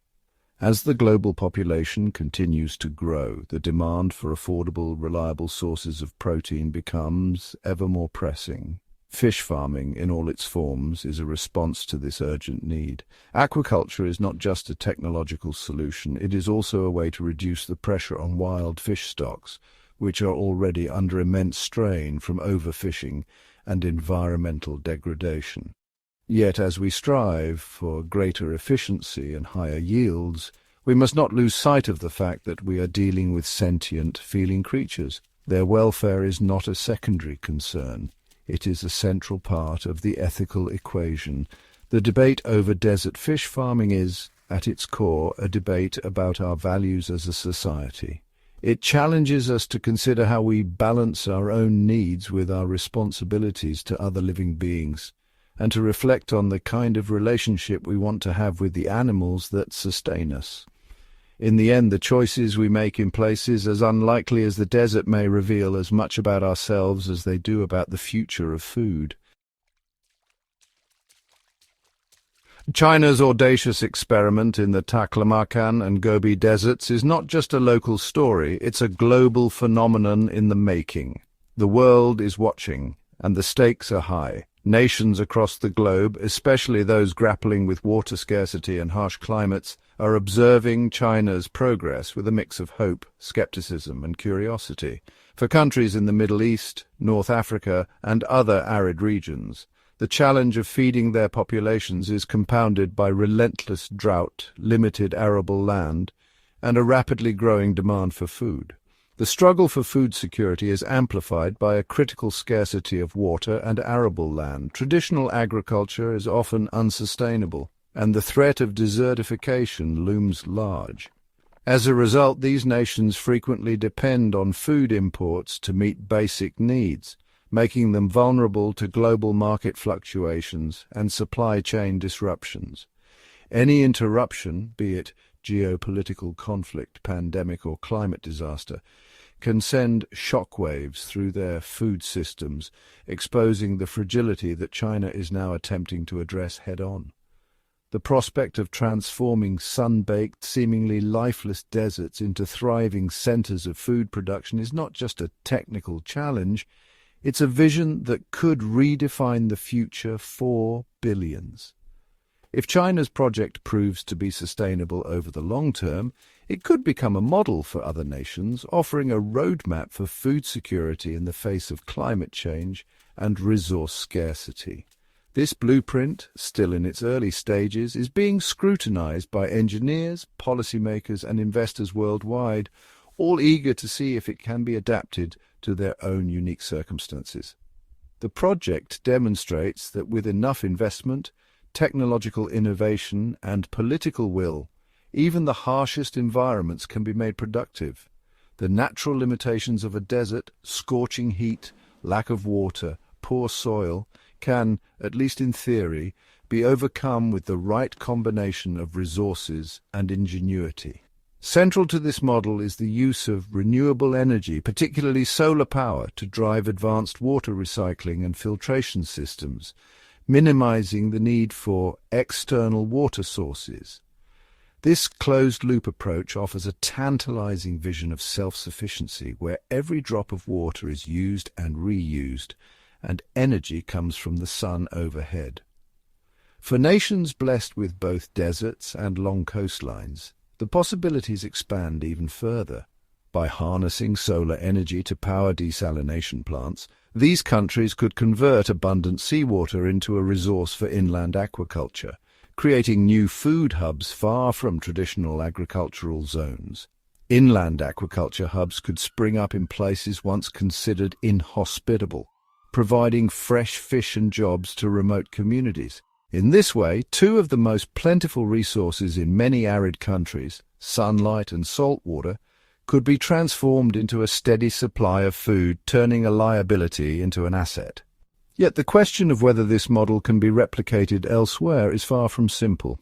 As the global population continues to grow, the demand for affordable, reliable sources of protein becomes ever more pressing. Fish farming, in all its forms, is a response to this urgent need. Aquaculture is not just a technological solution, it is also a way to reduce the pressure on wild fish stocks, which are already under immense strain from overfishing and environmental degradation. Yet as we strive for greater efficiency and higher yields, we must not lose sight of the fact that we are dealing with sentient, feeling creatures. Their welfare is not a secondary concern. It is a central part of the ethical equation. The debate over desert fish farming is, at its core, a debate about our values as a society. It challenges us to consider how we balance our own needs with our responsibilities to other living beings, and to reflect on the kind of relationship we want to have with the animals that sustain us. In the end, the choices we make in places as unlikely as the desert may reveal as much about ourselves as they do about the future of food. China's audacious experiment in the Taklamakan and Gobi deserts is not just a local story, it's a global phenomenon in the making. The world is watching, and the stakes are high. Nations across the globe, especially those grappling with water scarcity and harsh climates, are observing China's progress with a mix of hope, skepticism, and curiosity. For countries in the Middle East, North Africa, and other arid regions, the challenge of feeding their populations is compounded by relentless drought, limited arable land, and a rapidly growing demand for food. The struggle for food security is amplified by a critical scarcity of water and arable land. Traditional agriculture is often unsustainable, and the threat of desertification looms large. As a result, these nations frequently depend on food imports to meet basic needs, making them vulnerable to global market fluctuations and supply chain disruptions. Any interruption, be it geopolitical conflict, pandemic, or climate disaster can send shockwaves through their food systems, exposing the fragility that China is now attempting to address head-on. The prospect of transforming sun-baked, seemingly lifeless deserts into thriving centers of food production is not just a technical challenge, it's a vision that could redefine the future for billions. If China's project proves to be sustainable over the long term, it could become a model for other nations, offering a roadmap for food security in the face of climate change and resource scarcity. This blueprint, still in its early stages, is being scrutinized by engineers, policymakers, and investors worldwide, all eager to see if it can be adapted to their own unique circumstances. The project demonstrates that with enough investment, technological innovation, and political will, even the harshest environments can be made productive. The natural limitations of a desert, scorching heat, lack of water, poor soil, can, at least in theory, be overcome with the right combination of resources and ingenuity. Central to this model is the use of renewable energy, particularly solar power, to drive advanced water recycling and filtration systems, minimizing the need for external water sources. This closed-loop approach offers a tantalizing vision of self-sufficiency, where every drop of water is used and reused, and energy comes from the sun overhead. For nations blessed with both deserts and long coastlines, the possibilities expand even further. By harnessing solar energy to power desalination plants, these countries could convert abundant seawater into a resource for inland aquaculture, creating new food hubs far from traditional agricultural zones. Inland aquaculture hubs could spring up in places once considered inhospitable, providing fresh fish and jobs to remote communities. In this way, two of the most plentiful resources in many arid countries, sunlight and salt water, could be transformed into a steady supply of food, turning a liability into an asset. Yet the question of whether this model can be replicated elsewhere is far from simple.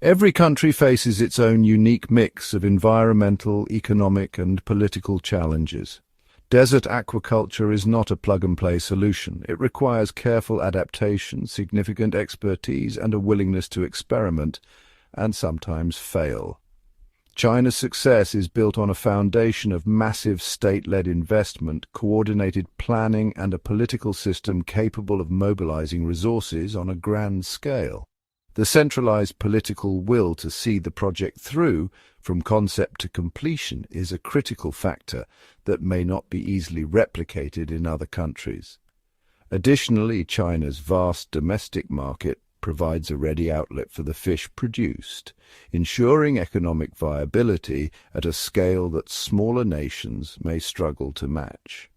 Every country faces its own unique mix of environmental, economic, and political challenges. Desert aquaculture is not a plug-and-play solution. It requires careful adaptation, significant expertise, and a willingness to experiment, and sometimes fail. China's success is built on a foundation of massive state-led investment, coordinated planning, and a political system capable of mobilizing resources on a grand scale. The centralized political will to see the project through, from concept to completion, is a critical factor that may not be easily replicated in other countries. Additionally, China's vast domestic market provides a ready outlet for the fish produced, ensuring economic viability at a scale that smaller nations may struggle to match.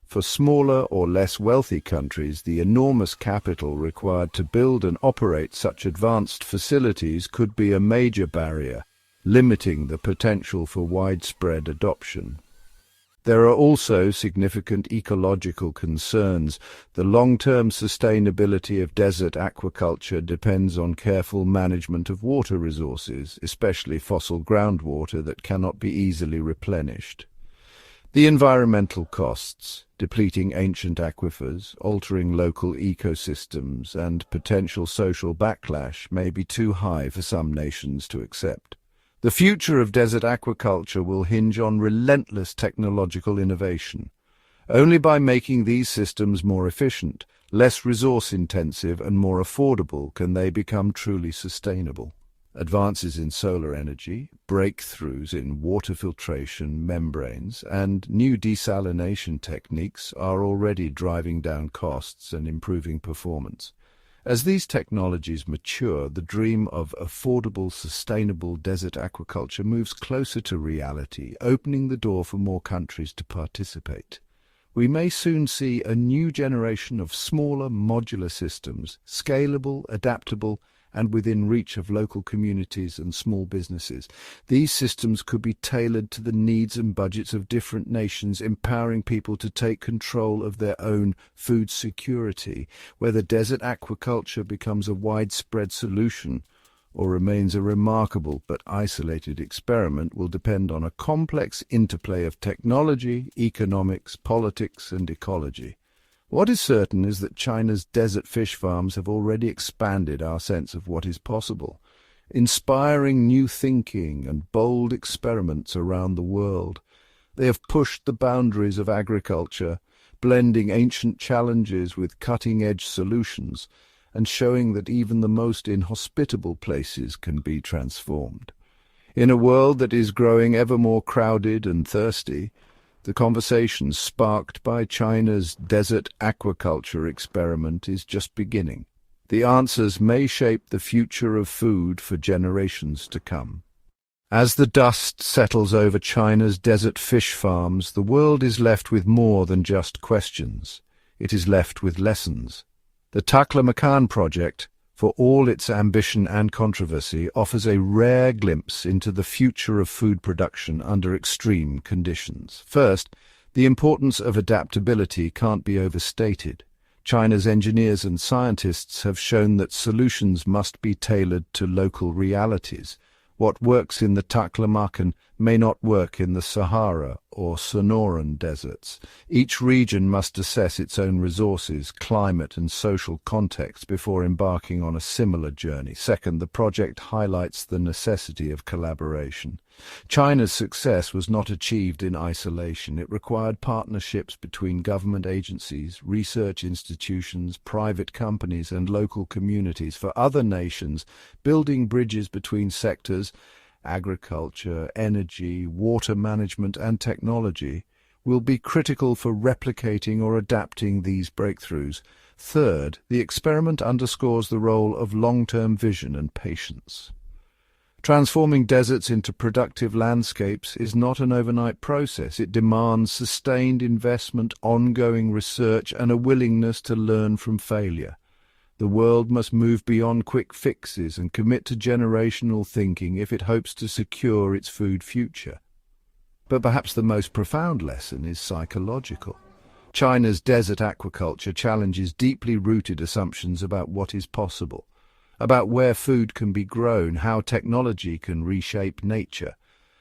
For smaller or less wealthy countries, the enormous capital required to build and operate such advanced facilities could be a major barrier, limiting the potential for widespread adoption. There are also significant ecological concerns. The long-term sustainability of desert aquaculture depends on careful management of water resources, especially fossil groundwater that cannot be easily replenished. The environmental costs, depleting ancient aquifers, altering local ecosystems, and potential social backlash may be too high for some nations to accept. The future of desert aquaculture will hinge on relentless technological innovation. Only by making these systems more efficient, less resource-intensive, and more affordable can they become truly sustainable. Advances in solar energy, breakthroughs in water filtration membranes, and new desalination techniques are already driving down costs and improving performance. As these technologies mature, the dream of affordable, sustainable desert aquaculture moves closer to reality, opening the door for more countries to participate. We may soon see a new generation of smaller, modular systems, scalable, adaptable, and within reach of local communities and small businesses. These systems could be tailored to the needs and budgets of different nations, empowering people to take control of their own food security. Whether desert aquaculture becomes a widespread solution or remains a remarkable but isolated experiment will depend on a complex interplay of technology, economics, politics, and ecology. What is certain is that China's desert fish farms have already expanded our sense of what is possible, inspiring new thinking and bold experiments around the world. They have pushed the boundaries of agriculture, blending ancient challenges with cutting-edge solutions, and showing that even the most inhospitable places can be transformed. In a world that is growing ever more crowded and thirsty, the conversation sparked by China's desert aquaculture experiment is just beginning. The answers may shape the future of food for generations to come. As the dust settles over China's desert fish farms, the world is left with more than just questions. It is left with lessons. The Taklamakan project, for all its ambition and controversy, offers a rare glimpse into the future of food production under extreme conditions. First, the importance of adaptability can't be overstated. China's engineers and scientists have shown that solutions must be tailored to local realities. What works in the Taklamakan may not work in the Sahara or Sonoran deserts. Each region must assess its own resources, climate and social context before embarking on a similar journey. Second, the project highlights the necessity of collaboration. China's success was not achieved in isolation. It required partnerships between government agencies, research institutions, private companies and local communities. For other nations, building bridges between sectors, agriculture, energy, water management and technology, will be critical for replicating or adapting these breakthroughs. Third, the experiment underscores the role of long-term vision and patience. Transforming deserts into productive landscapes is not an overnight process. It demands sustained investment, ongoing research, and a willingness to learn from failure. The world must move beyond quick fixes and commit to generational thinking if it hopes to secure its food future. But perhaps the most profound lesson is psychological. China's desert aquaculture challenges deeply rooted assumptions about what is possible, about where food can be grown, how technology can reshape nature,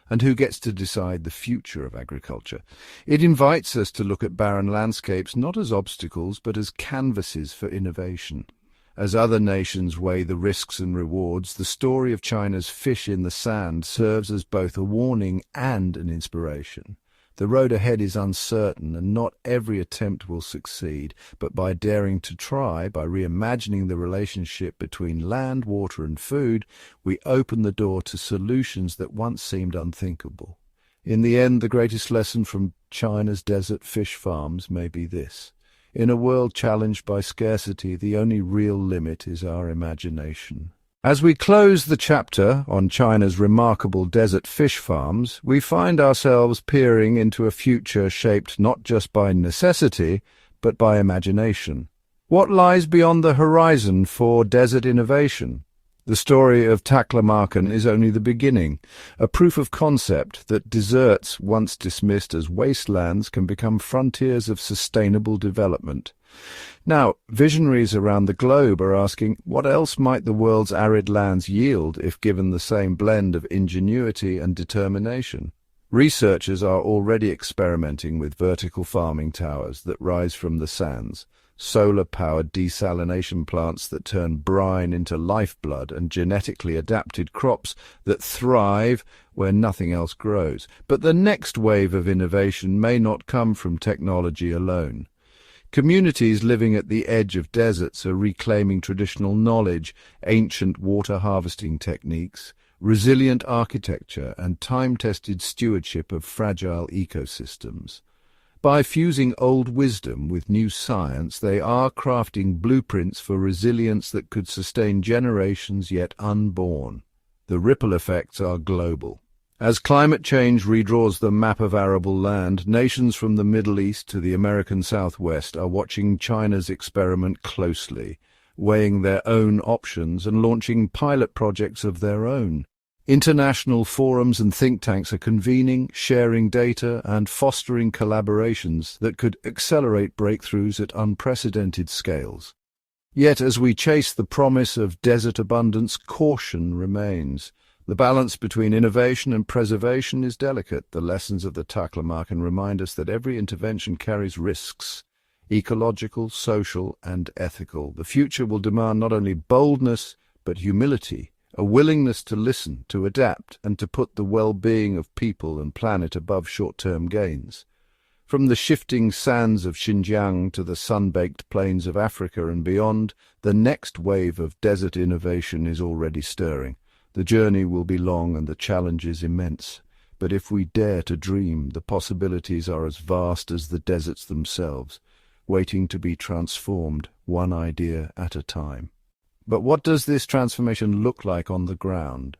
and who gets to decide the future of agriculture. It invites us to look at barren landscapes not as obstacles but as canvases for innovation. As other nations weigh the risks and rewards, the story of China's fish in the sand serves as both a warning and an inspiration. The road ahead is uncertain, and not every attempt will succeed, but by daring to try, by reimagining the relationship between land, water and food, we open the door to solutions that once seemed unthinkable. In the end, the greatest lesson from China's desert fish farms may be this: in a world challenged by scarcity, the only real limit is our imagination. As we close the chapter on China's remarkable desert fish farms, we find ourselves peering into a future shaped not just by necessity, but by imagination. What lies beyond the horizon for desert innovation? The story of Taklamakan is only the beginning, a proof of concept that deserts, once dismissed as wastelands, can become frontiers of sustainable development. Now, visionaries around the globe are asking, what else might the world's arid lands yield if given the same blend of ingenuity and determination? Researchers are already experimenting with vertical farming towers that rise from the sands, solar-powered desalination plants that turn brine into lifeblood, and genetically adapted crops that thrive where nothing else grows. But the next wave of innovation may not come from technology alone. Communities living at the edge of deserts are reclaiming traditional knowledge, ancient water harvesting techniques, resilient architecture, and time-tested stewardship of fragile ecosystems. By fusing old wisdom with new science, they are crafting blueprints for resilience that could sustain generations yet unborn. The ripple effects are global. As climate change redraws the map of arable land, nations from the Middle East to the American Southwest are watching China's experiment closely, weighing their own options and launching pilot projects of their own. International forums and think tanks are convening, sharing data, and fostering collaborations that could accelerate breakthroughs at unprecedented scales. Yet as we chase the promise of desert abundance, caution remains. The balance between innovation and preservation is delicate. The lessons of the Taklamakan remind us that every intervention carries risks, ecological, social, and ethical. The future will demand not only boldness, but humility, a willingness to listen, to adapt, and to put the well-being of people and planet above short-term gains. From the shifting sands of Xinjiang to the sun-baked plains of Africa and beyond, the next wave of desert innovation is already stirring. The journey will be long and the challenges immense. But if we dare to dream, the possibilities are as vast as the deserts themselves, waiting to be transformed, one idea at a time. But what does this transformation look like on the ground?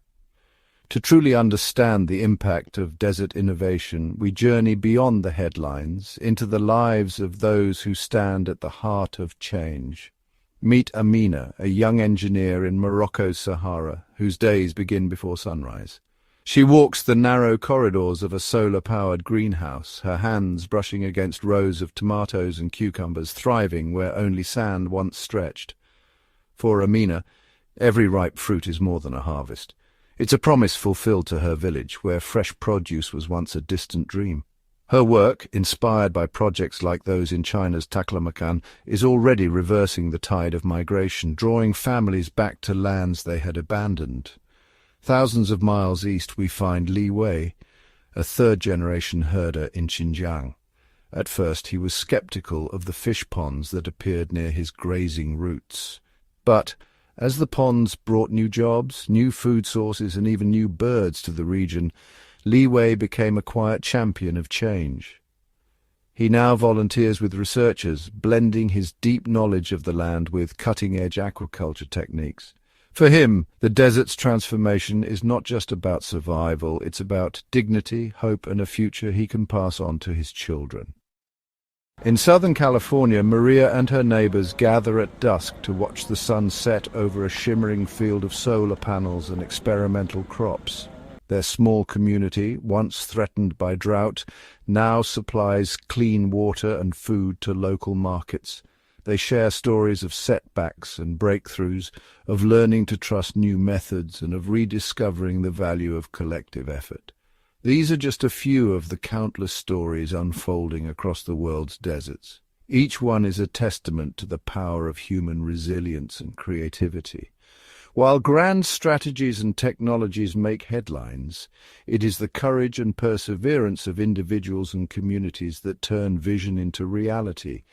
To truly understand the impact of desert innovation, we journey beyond the headlines, into the lives of those who stand at the heart of change. Meet Amina, a young engineer in Morocco's Sahara, whose days begin before sunrise. She walks the narrow corridors of a solar-powered greenhouse, her hands brushing against rows of tomatoes and cucumbers, thriving where only sand once stretched. For Amina, every ripe fruit is more than a harvest. It's a promise fulfilled to her village, where fresh produce was once a distant dream. Her work, inspired by projects like those in China's Taklamakan, is already reversing the tide of migration, drawing families back to lands they had abandoned. Thousands of miles east we find Li Wei, a third-generation herder in Xinjiang. At first he was skeptical of the fish ponds that appeared near his grazing routes. But as the ponds brought new jobs, new food sources, and even new birds to the region, Li Wei became a quiet champion of change. He now volunteers with researchers, blending his deep knowledge of the land with cutting-edge aquaculture techniques. For him, the desert's transformation is not just about survival, it's about dignity, hope, and a future he can pass on to his children. In Southern California, Maria and her neighbors gather at dusk to watch the sun set over a shimmering field of solar panels and experimental crops. Their small community, once threatened by drought, now supplies clean water and food to local markets. They share stories of setbacks and breakthroughs, of learning to trust new methods and of rediscovering the value of collective effort. These are just a few of the countless stories unfolding across the world's deserts. Each one is a testament to the power of human resilience and creativity. While grand strategies and technologies make headlines, it is the courage and perseverance of individuals and communities that turn vision into reality.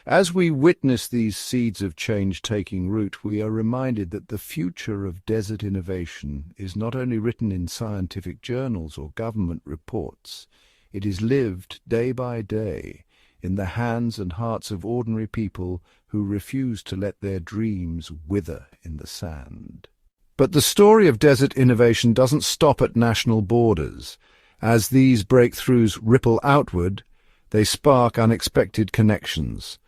As we witness these seeds of change taking root, we are reminded that the future of desert innovation is not only written in scientific journals or government reports, it is lived day by day in the hands and hearts of ordinary people who refuse to let their dreams wither in the sand. But the story of desert innovation doesn't stop at national borders. As these breakthroughs ripple outward, they spark unexpected connections,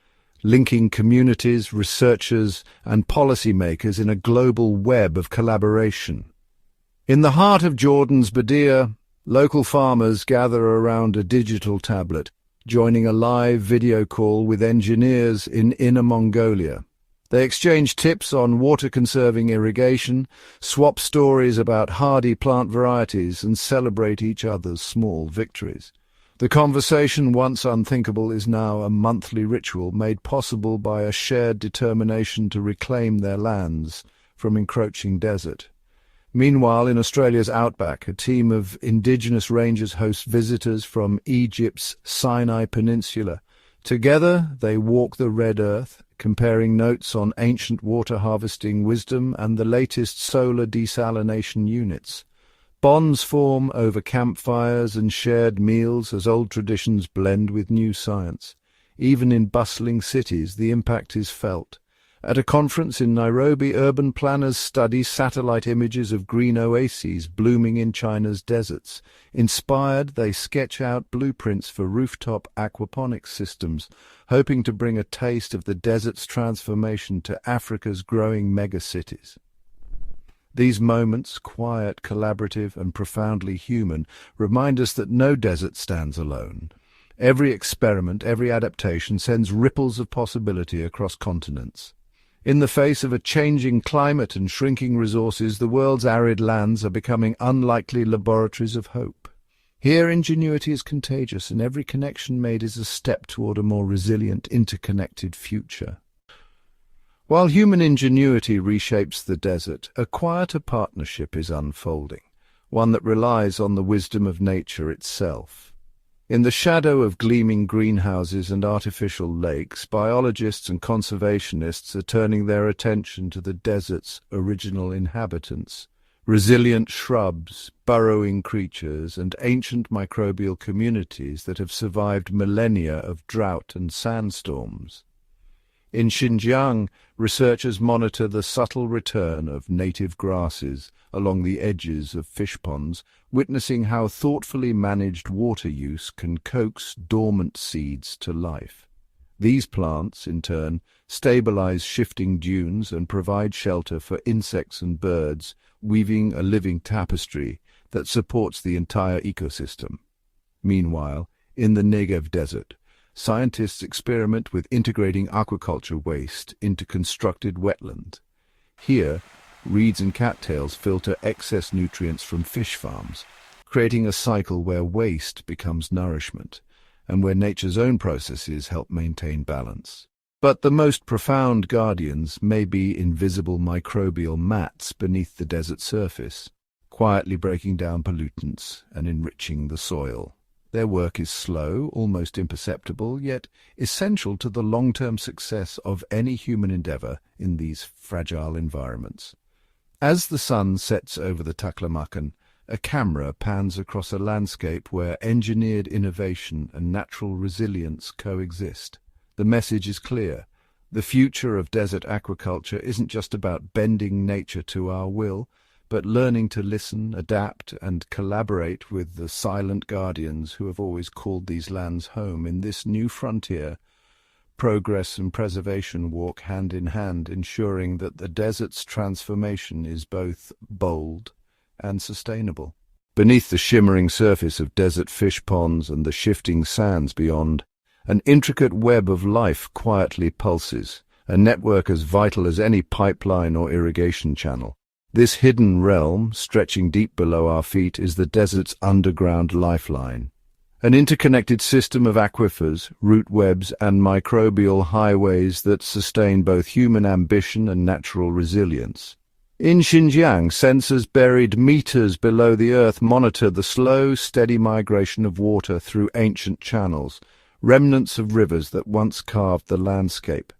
linking communities, researchers, and policymakers in a global web of collaboration. In the heart of Jordan's Badia, local farmers gather around a digital tablet, joining a live video call with engineers in Inner Mongolia. They exchange tips on water-conserving irrigation, swap stories about hardy plant varieties, and celebrate each other's small victories. The conversation, once unthinkable, is now a monthly ritual made possible by a shared determination to reclaim their lands from encroaching desert. Meanwhile, in Australia's outback, a team of indigenous rangers hosts visitors from Egypt's Sinai Peninsula. Together, they walk the red earth, comparing notes on ancient water harvesting wisdom and the latest solar desalination units. Bonds form over campfires and shared meals as old traditions blend with new science. Even in bustling cities, the impact is felt. At a conference in Nairobi, urban planners study satellite images of green oases blooming in China's deserts. Inspired, they sketch out blueprints for rooftop aquaponics systems, hoping to bring a taste of the desert's transformation to Africa's growing megacities. These moments, quiet, collaborative, and profoundly human, remind us that no desert stands alone. Every experiment, every adaptation sends ripples of possibility across continents. In the face of a changing climate and shrinking resources, the world's arid lands are becoming unlikely laboratories of hope. Here, ingenuity is contagious, and every connection made is a step toward a more resilient, interconnected future. While human ingenuity reshapes the desert, a quieter partnership is unfolding, one that relies on the wisdom of nature itself. In the shadow of gleaming greenhouses and artificial lakes, biologists and conservationists are turning their attention to the desert's original inhabitants, resilient shrubs, burrowing creatures, and ancient microbial communities that have survived millennia of drought and sandstorms. In Xinjiang, researchers monitor the subtle return of native grasses along the edges of fish ponds, witnessing how thoughtfully managed water use can coax dormant seeds to life. These plants, in turn, stabilize shifting dunes and provide shelter for insects and birds, weaving a living tapestry that supports the entire ecosystem. Meanwhile, in the Negev desert, scientists experiment with integrating aquaculture waste into constructed wetland. Here, reeds and cattails filter excess nutrients from fish farms, creating a cycle where waste becomes nourishment, and where nature's own processes help maintain balance. But the most profound guardians may be invisible microbial mats beneath the desert surface, quietly breaking down pollutants and enriching the soil. Their work is slow, almost imperceptible, yet essential to the long-term success of any human endeavor in these fragile environments. As the sun sets over the Taklamakan, a camera pans across a landscape where engineered innovation and natural resilience coexist. The message is clear. The future of desert aquaculture isn't just about bending nature to our will, but learning to listen, adapt, and collaborate with the silent guardians who have always called these lands home. In this new frontier, progress and preservation walk hand in hand, ensuring that the desert's transformation is both bold and sustainable. Beneath the shimmering surface of desert fish ponds and the shifting sands beyond, an intricate web of life quietly pulses, a network as vital as any pipeline or irrigation channel. This hidden realm, stretching deep below our feet, is the desert's underground lifeline. An interconnected system of aquifers, root webs, and microbial highways that sustain both human ambition and natural resilience. In Xinjiang, sensors buried meters below the earth monitor the slow, steady migration of water through ancient channels, remnants of rivers that once carved the landscape.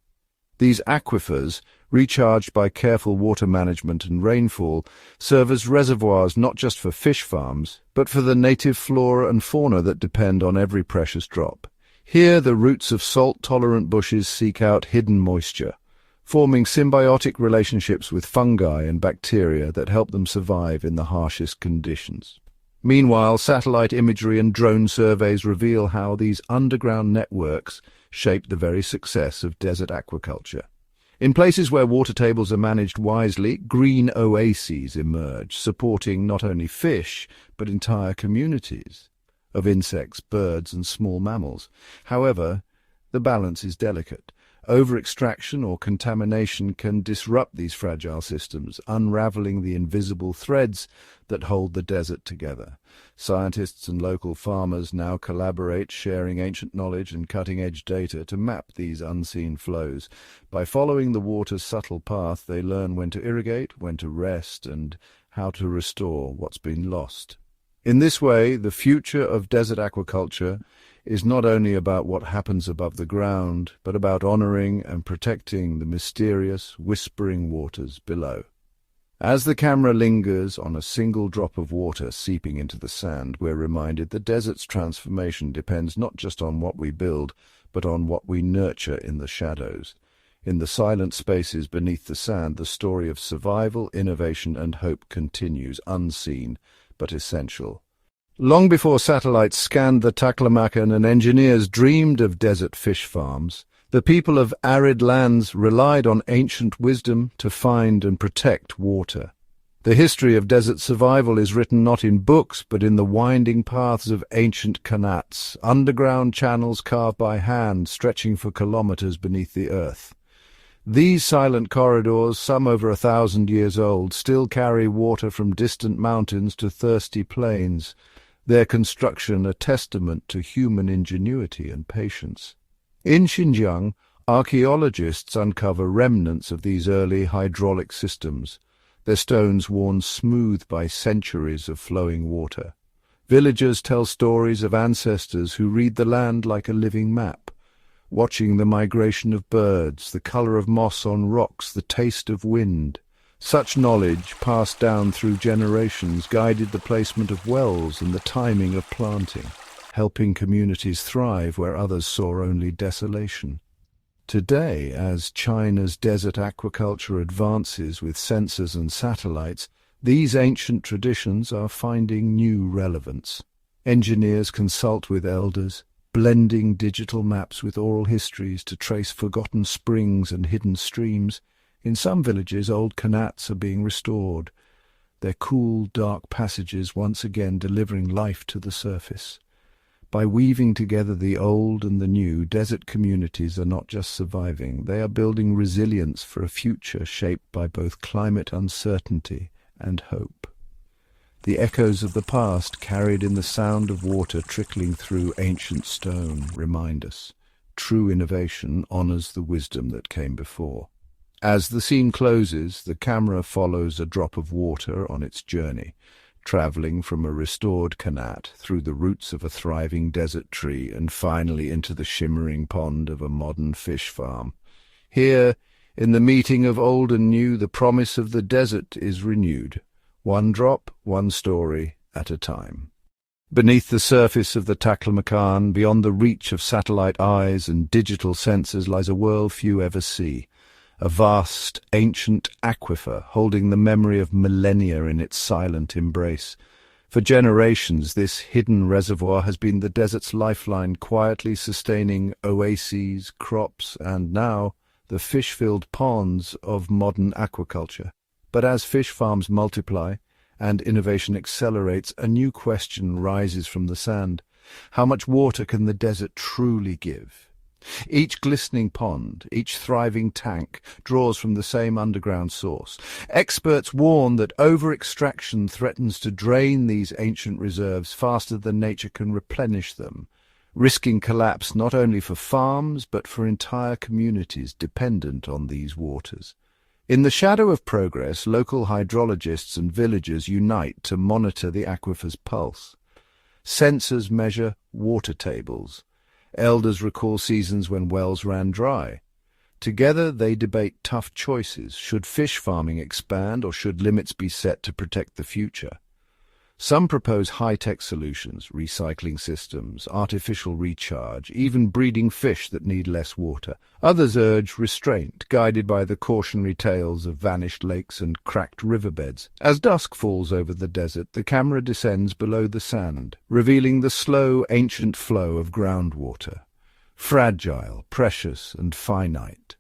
These aquifers, recharged by careful water management and rainfall, serve as reservoirs not just for fish farms, but for the native flora and fauna that depend on every precious drop. Here, the roots of salt-tolerant bushes seek out hidden moisture, forming symbiotic relationships with fungi and bacteria that help them survive in the harshest conditions. Meanwhile, satellite imagery and drone surveys reveal how these underground networks shape the very success of desert aquaculture. In places where water tables are managed wisely, green oases emerge, supporting not only fish, but entire communities of insects, birds, and small mammals. However, the balance is delicate. Over-extraction or contamination can disrupt these fragile systems, unraveling the invisible threads that hold the desert together. Scientists and local farmers now collaborate, sharing ancient knowledge and cutting-edge data to map these unseen flows. By following the water's subtle path, they learn when to irrigate, when to rest, and how to restore what's been lost. In this way, the future of desert aquaculture is not only about what happens above the ground, but about honoring and protecting the mysterious, whispering waters below. As the camera lingers on a single drop of water seeping into the sand, we're reminded the desert's transformation depends not just on what we build, but on what we nurture in the shadows. In the silent spaces beneath the sand, the story of survival, innovation, and hope continues, unseen but essential. Long before satellites scanned the Taklamakan and engineers dreamed of desert fish farms, the people of arid lands relied on ancient wisdom to find and protect water. The history of desert survival is written not in books, but in the winding paths of ancient qanats, underground channels carved by hand stretching for kilometers beneath the earth. These silent corridors, some over 1,000 years old, still carry water from distant mountains to thirsty plains, their construction a testament to human ingenuity and patience. In Xinjiang, archaeologists uncover remnants of these early hydraulic systems, their stones worn smooth by centuries of flowing water. Villagers tell stories of ancestors who read the land like a living map, watching the migration of birds, the color of moss on rocks, the taste of wind. Such knowledge, passed down through generations, guided the placement of wells and the timing of planting, helping communities thrive where others saw only desolation. Today, as China's desert aquaculture advances with sensors and satellites, these ancient traditions are finding new relevance. Engineers consult with elders, blending digital maps with oral histories to trace forgotten springs and hidden streams. In some villages, old qanats are being restored, their cool, dark passages once again delivering life to the surface. By weaving together the old and the new, desert communities are not just surviving, they are building resilience for a future shaped by both climate uncertainty and hope. The echoes of the past, carried in the sound of water trickling through ancient stone, remind us true innovation honors the wisdom that came before. As the scene closes, the camera follows a drop of water on its journey, traveling from a restored qanat through the roots of a thriving desert tree and finally into the shimmering pond of a modern fish farm. Here, in the meeting of old and new, the promise of the desert is renewed, one drop, one story at a time. Beneath the surface of the Taklamakan, beyond the reach of satellite eyes and digital sensors, lies a world few ever see. A vast, ancient aquifer holding the memory of millennia in its silent embrace. For generations, this hidden reservoir has been the desert's lifeline, quietly sustaining oases, crops, and now the fish-filled ponds of modern aquaculture. But as fish farms multiply and innovation accelerates, a new question rises from the sand. How much water can the desert truly give? Each glistening pond, each thriving tank, draws from the same underground source. Experts warn that over-extraction threatens to drain these ancient reserves faster than nature can replenish them, risking collapse not only for farms but for entire communities dependent on these waters. In the shadow of progress, local hydrologists and villagers unite to monitor the aquifer's pulse. Sensors measure water tables. Elders recall seasons when wells ran dry. Together they debate tough choices. Should fish farming expand or should limits be set to protect the future? Some propose high-tech solutions, recycling systems, artificial recharge, even breeding fish that need less water. Others urge restraint, guided by the cautionary tales of vanished lakes and cracked riverbeds. As dusk falls over the desert, the camera descends below the sand, revealing the slow, ancient flow of groundwater. Fragile, precious, and finite.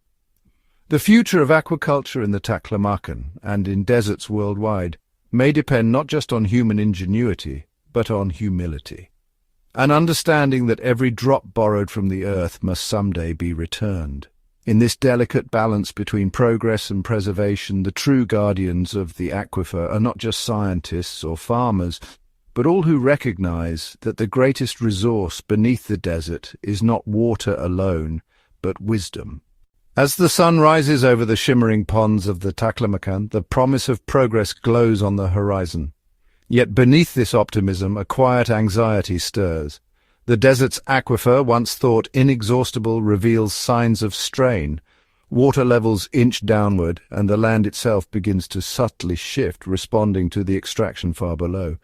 The future of aquaculture in the Taklamakan and in deserts worldwide may depend not just on human ingenuity, but on humility. An understanding that every drop borrowed from the earth must someday be returned. In this delicate balance between progress and preservation, the true guardians of the aquifer are not just scientists or farmers, but all who recognize that the greatest resource beneath the desert is not water alone, but wisdom. As the sun rises over the shimmering ponds of the Taklamakan, the promise of progress glows on the horizon. Yet beneath this optimism, a quiet anxiety stirs. The desert's aquifer, once thought inexhaustible, reveals signs of strain. Water levels inch downward, and the land itself begins to subtly shift, responding to the extraction far below.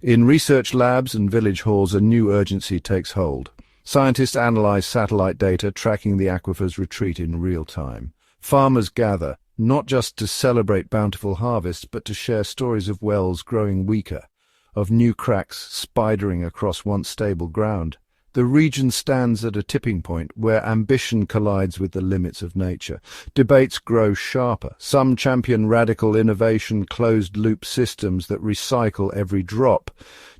In research labs and village halls, a new urgency takes hold. Scientists analyze satellite data, tracking the aquifer's retreat in real time. Farmers gather, not just to celebrate bountiful harvests, but to share stories of wells growing weaker, of new cracks spidering across once stable ground. The region stands at a tipping point where ambition collides with the limits of nature. Debates grow sharper. Some champion radical innovation, closed-loop systems that recycle every drop,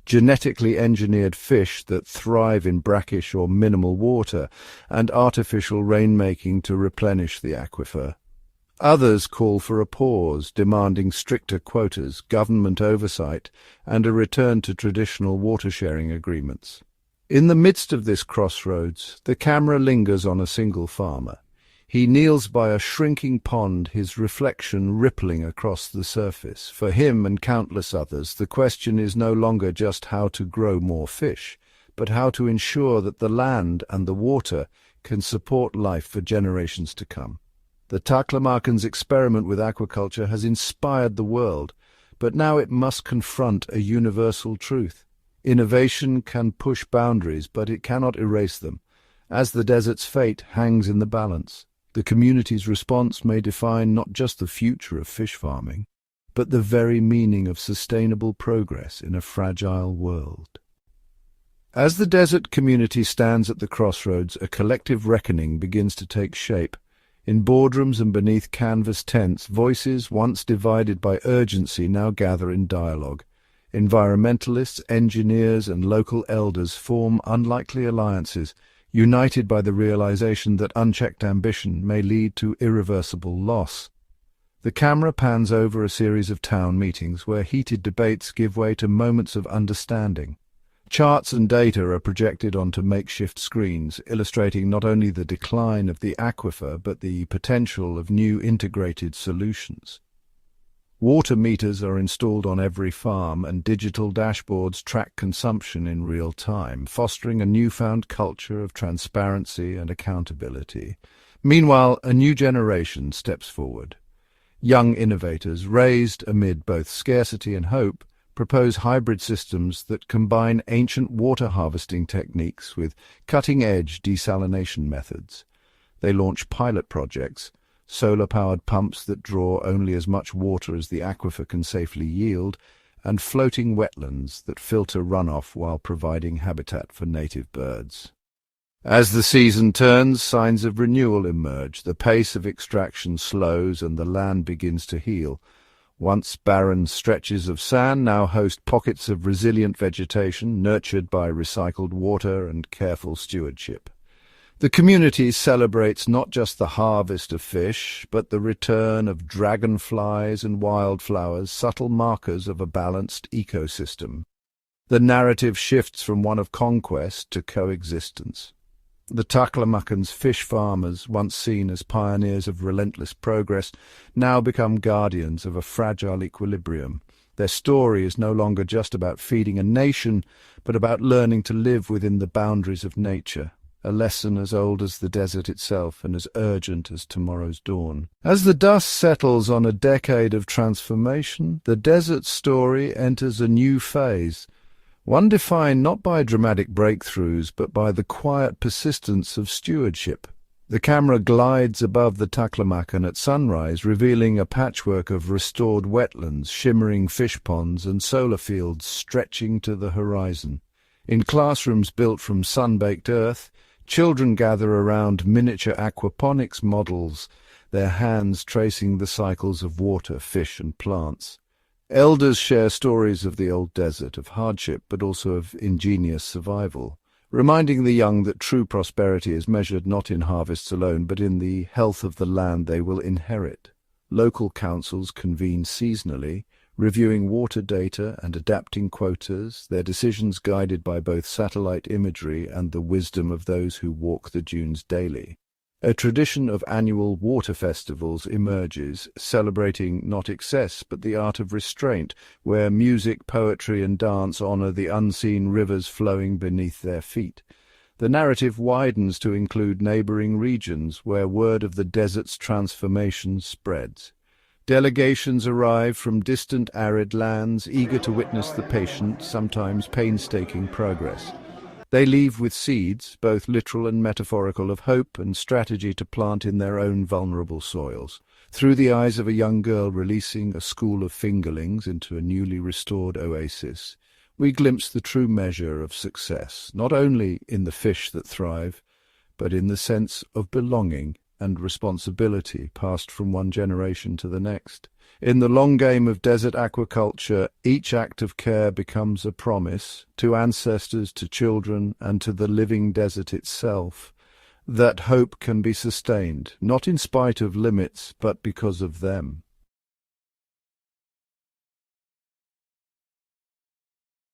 genetically engineered fish that thrive in brackish or minimal water, and artificial rainmaking to replenish the aquifer. Others call for a pause, demanding stricter quotas, government oversight, and a return to traditional water-sharing agreements. In the midst of this crossroads, the camera lingers on a single farmer. He kneels by a shrinking pond, his reflection rippling across the surface. For him and countless others, the question is no longer just how to grow more fish, but how to ensure that the land and the water can support life for generations to come. The Taklamakan's experiment with aquaculture has inspired the world, but now it must confront a universal truth. Innovation can push boundaries, but it cannot erase them. As the desert's fate hangs in the balance, the community's response may define not just the future of fish farming, but the very meaning of sustainable progress in a fragile world. As the desert community stands at the crossroads, a collective reckoning begins to take shape. In boardrooms and beneath canvas tents, voices once divided by urgency now gather in dialogue. Environmentalists, engineers, and local elders form unlikely alliances, united by the realization that unchecked ambition may lead to irreversible loss. The camera pans over a series of town meetings where heated debates give way to moments of understanding. Charts and data are projected onto makeshift screens, illustrating not only the decline of the aquifer but the potential of new integrated solutions. Water meters are installed on every farm, and digital dashboards track consumption in real time, fostering a newfound culture of transparency and accountability. Meanwhile, a new generation steps forward. Young innovators, raised amid both scarcity and hope, propose hybrid systems that combine ancient water harvesting techniques with cutting-edge desalination methods. They launch pilot projects, solar-powered pumps that draw only as much water as the aquifer can safely yield, and floating wetlands that filter runoff while providing habitat for native birds. As the season turns, signs of renewal emerge. The pace of extraction slows and the land begins to heal. Once barren stretches of sand now host pockets of resilient vegetation nurtured by recycled water and careful stewardship. The community celebrates not just the harvest of fish, but the return of dragonflies and wildflowers, subtle markers of a balanced ecosystem. The narrative shifts from one of conquest to coexistence. The Taklamakan's fish farmers, once seen as pioneers of relentless progress, now become guardians of a fragile equilibrium. Their story is no longer just about feeding a nation, but about learning to live within the boundaries of nature. A lesson as old as the desert itself and as urgent as tomorrow's dawn. As the dust settles on a decade of transformation, the desert's story enters a new phase, one defined not by dramatic breakthroughs but by the quiet persistence of stewardship. The camera glides above the Taklamakan at sunrise, revealing a patchwork of restored wetlands, shimmering fish ponds, and solar fields stretching to the horizon. In classrooms built from sun-baked earth, children gather around miniature aquaponics models, their hands tracing the cycles of water, fish, and plants. Elders share stories of the old desert, of hardship, but also of ingenious survival, reminding the young that true prosperity is measured not in harvests alone, but in the health of the land they will inherit. Local councils convene seasonally, reviewing water data and adapting quotas, their decisions guided by both satellite imagery and the wisdom of those who walk the dunes daily. A tradition of annual water festivals emerges, celebrating not excess but the art of restraint, where music, poetry, and dance honor the unseen rivers flowing beneath their feet. The narrative widens to include neighboring regions, where word of the desert's transformation spreads. Delegations arrive from distant arid lands, eager to witness the patient, sometimes painstaking progress. They leave with seeds, both literal and metaphorical, of hope and strategy to plant in their own vulnerable soils. Through the eyes of a young girl releasing a school of fingerlings into a newly restored oasis, we glimpse the true measure of success, not only in the fish that thrive, but in the sense of belonging and responsibility passed from one generation to the next. In the long game of desert aquaculture, each act of care becomes a promise to ancestors, to children, and to the living desert itself, that hope can be sustained, not in spite of limits, but because of them.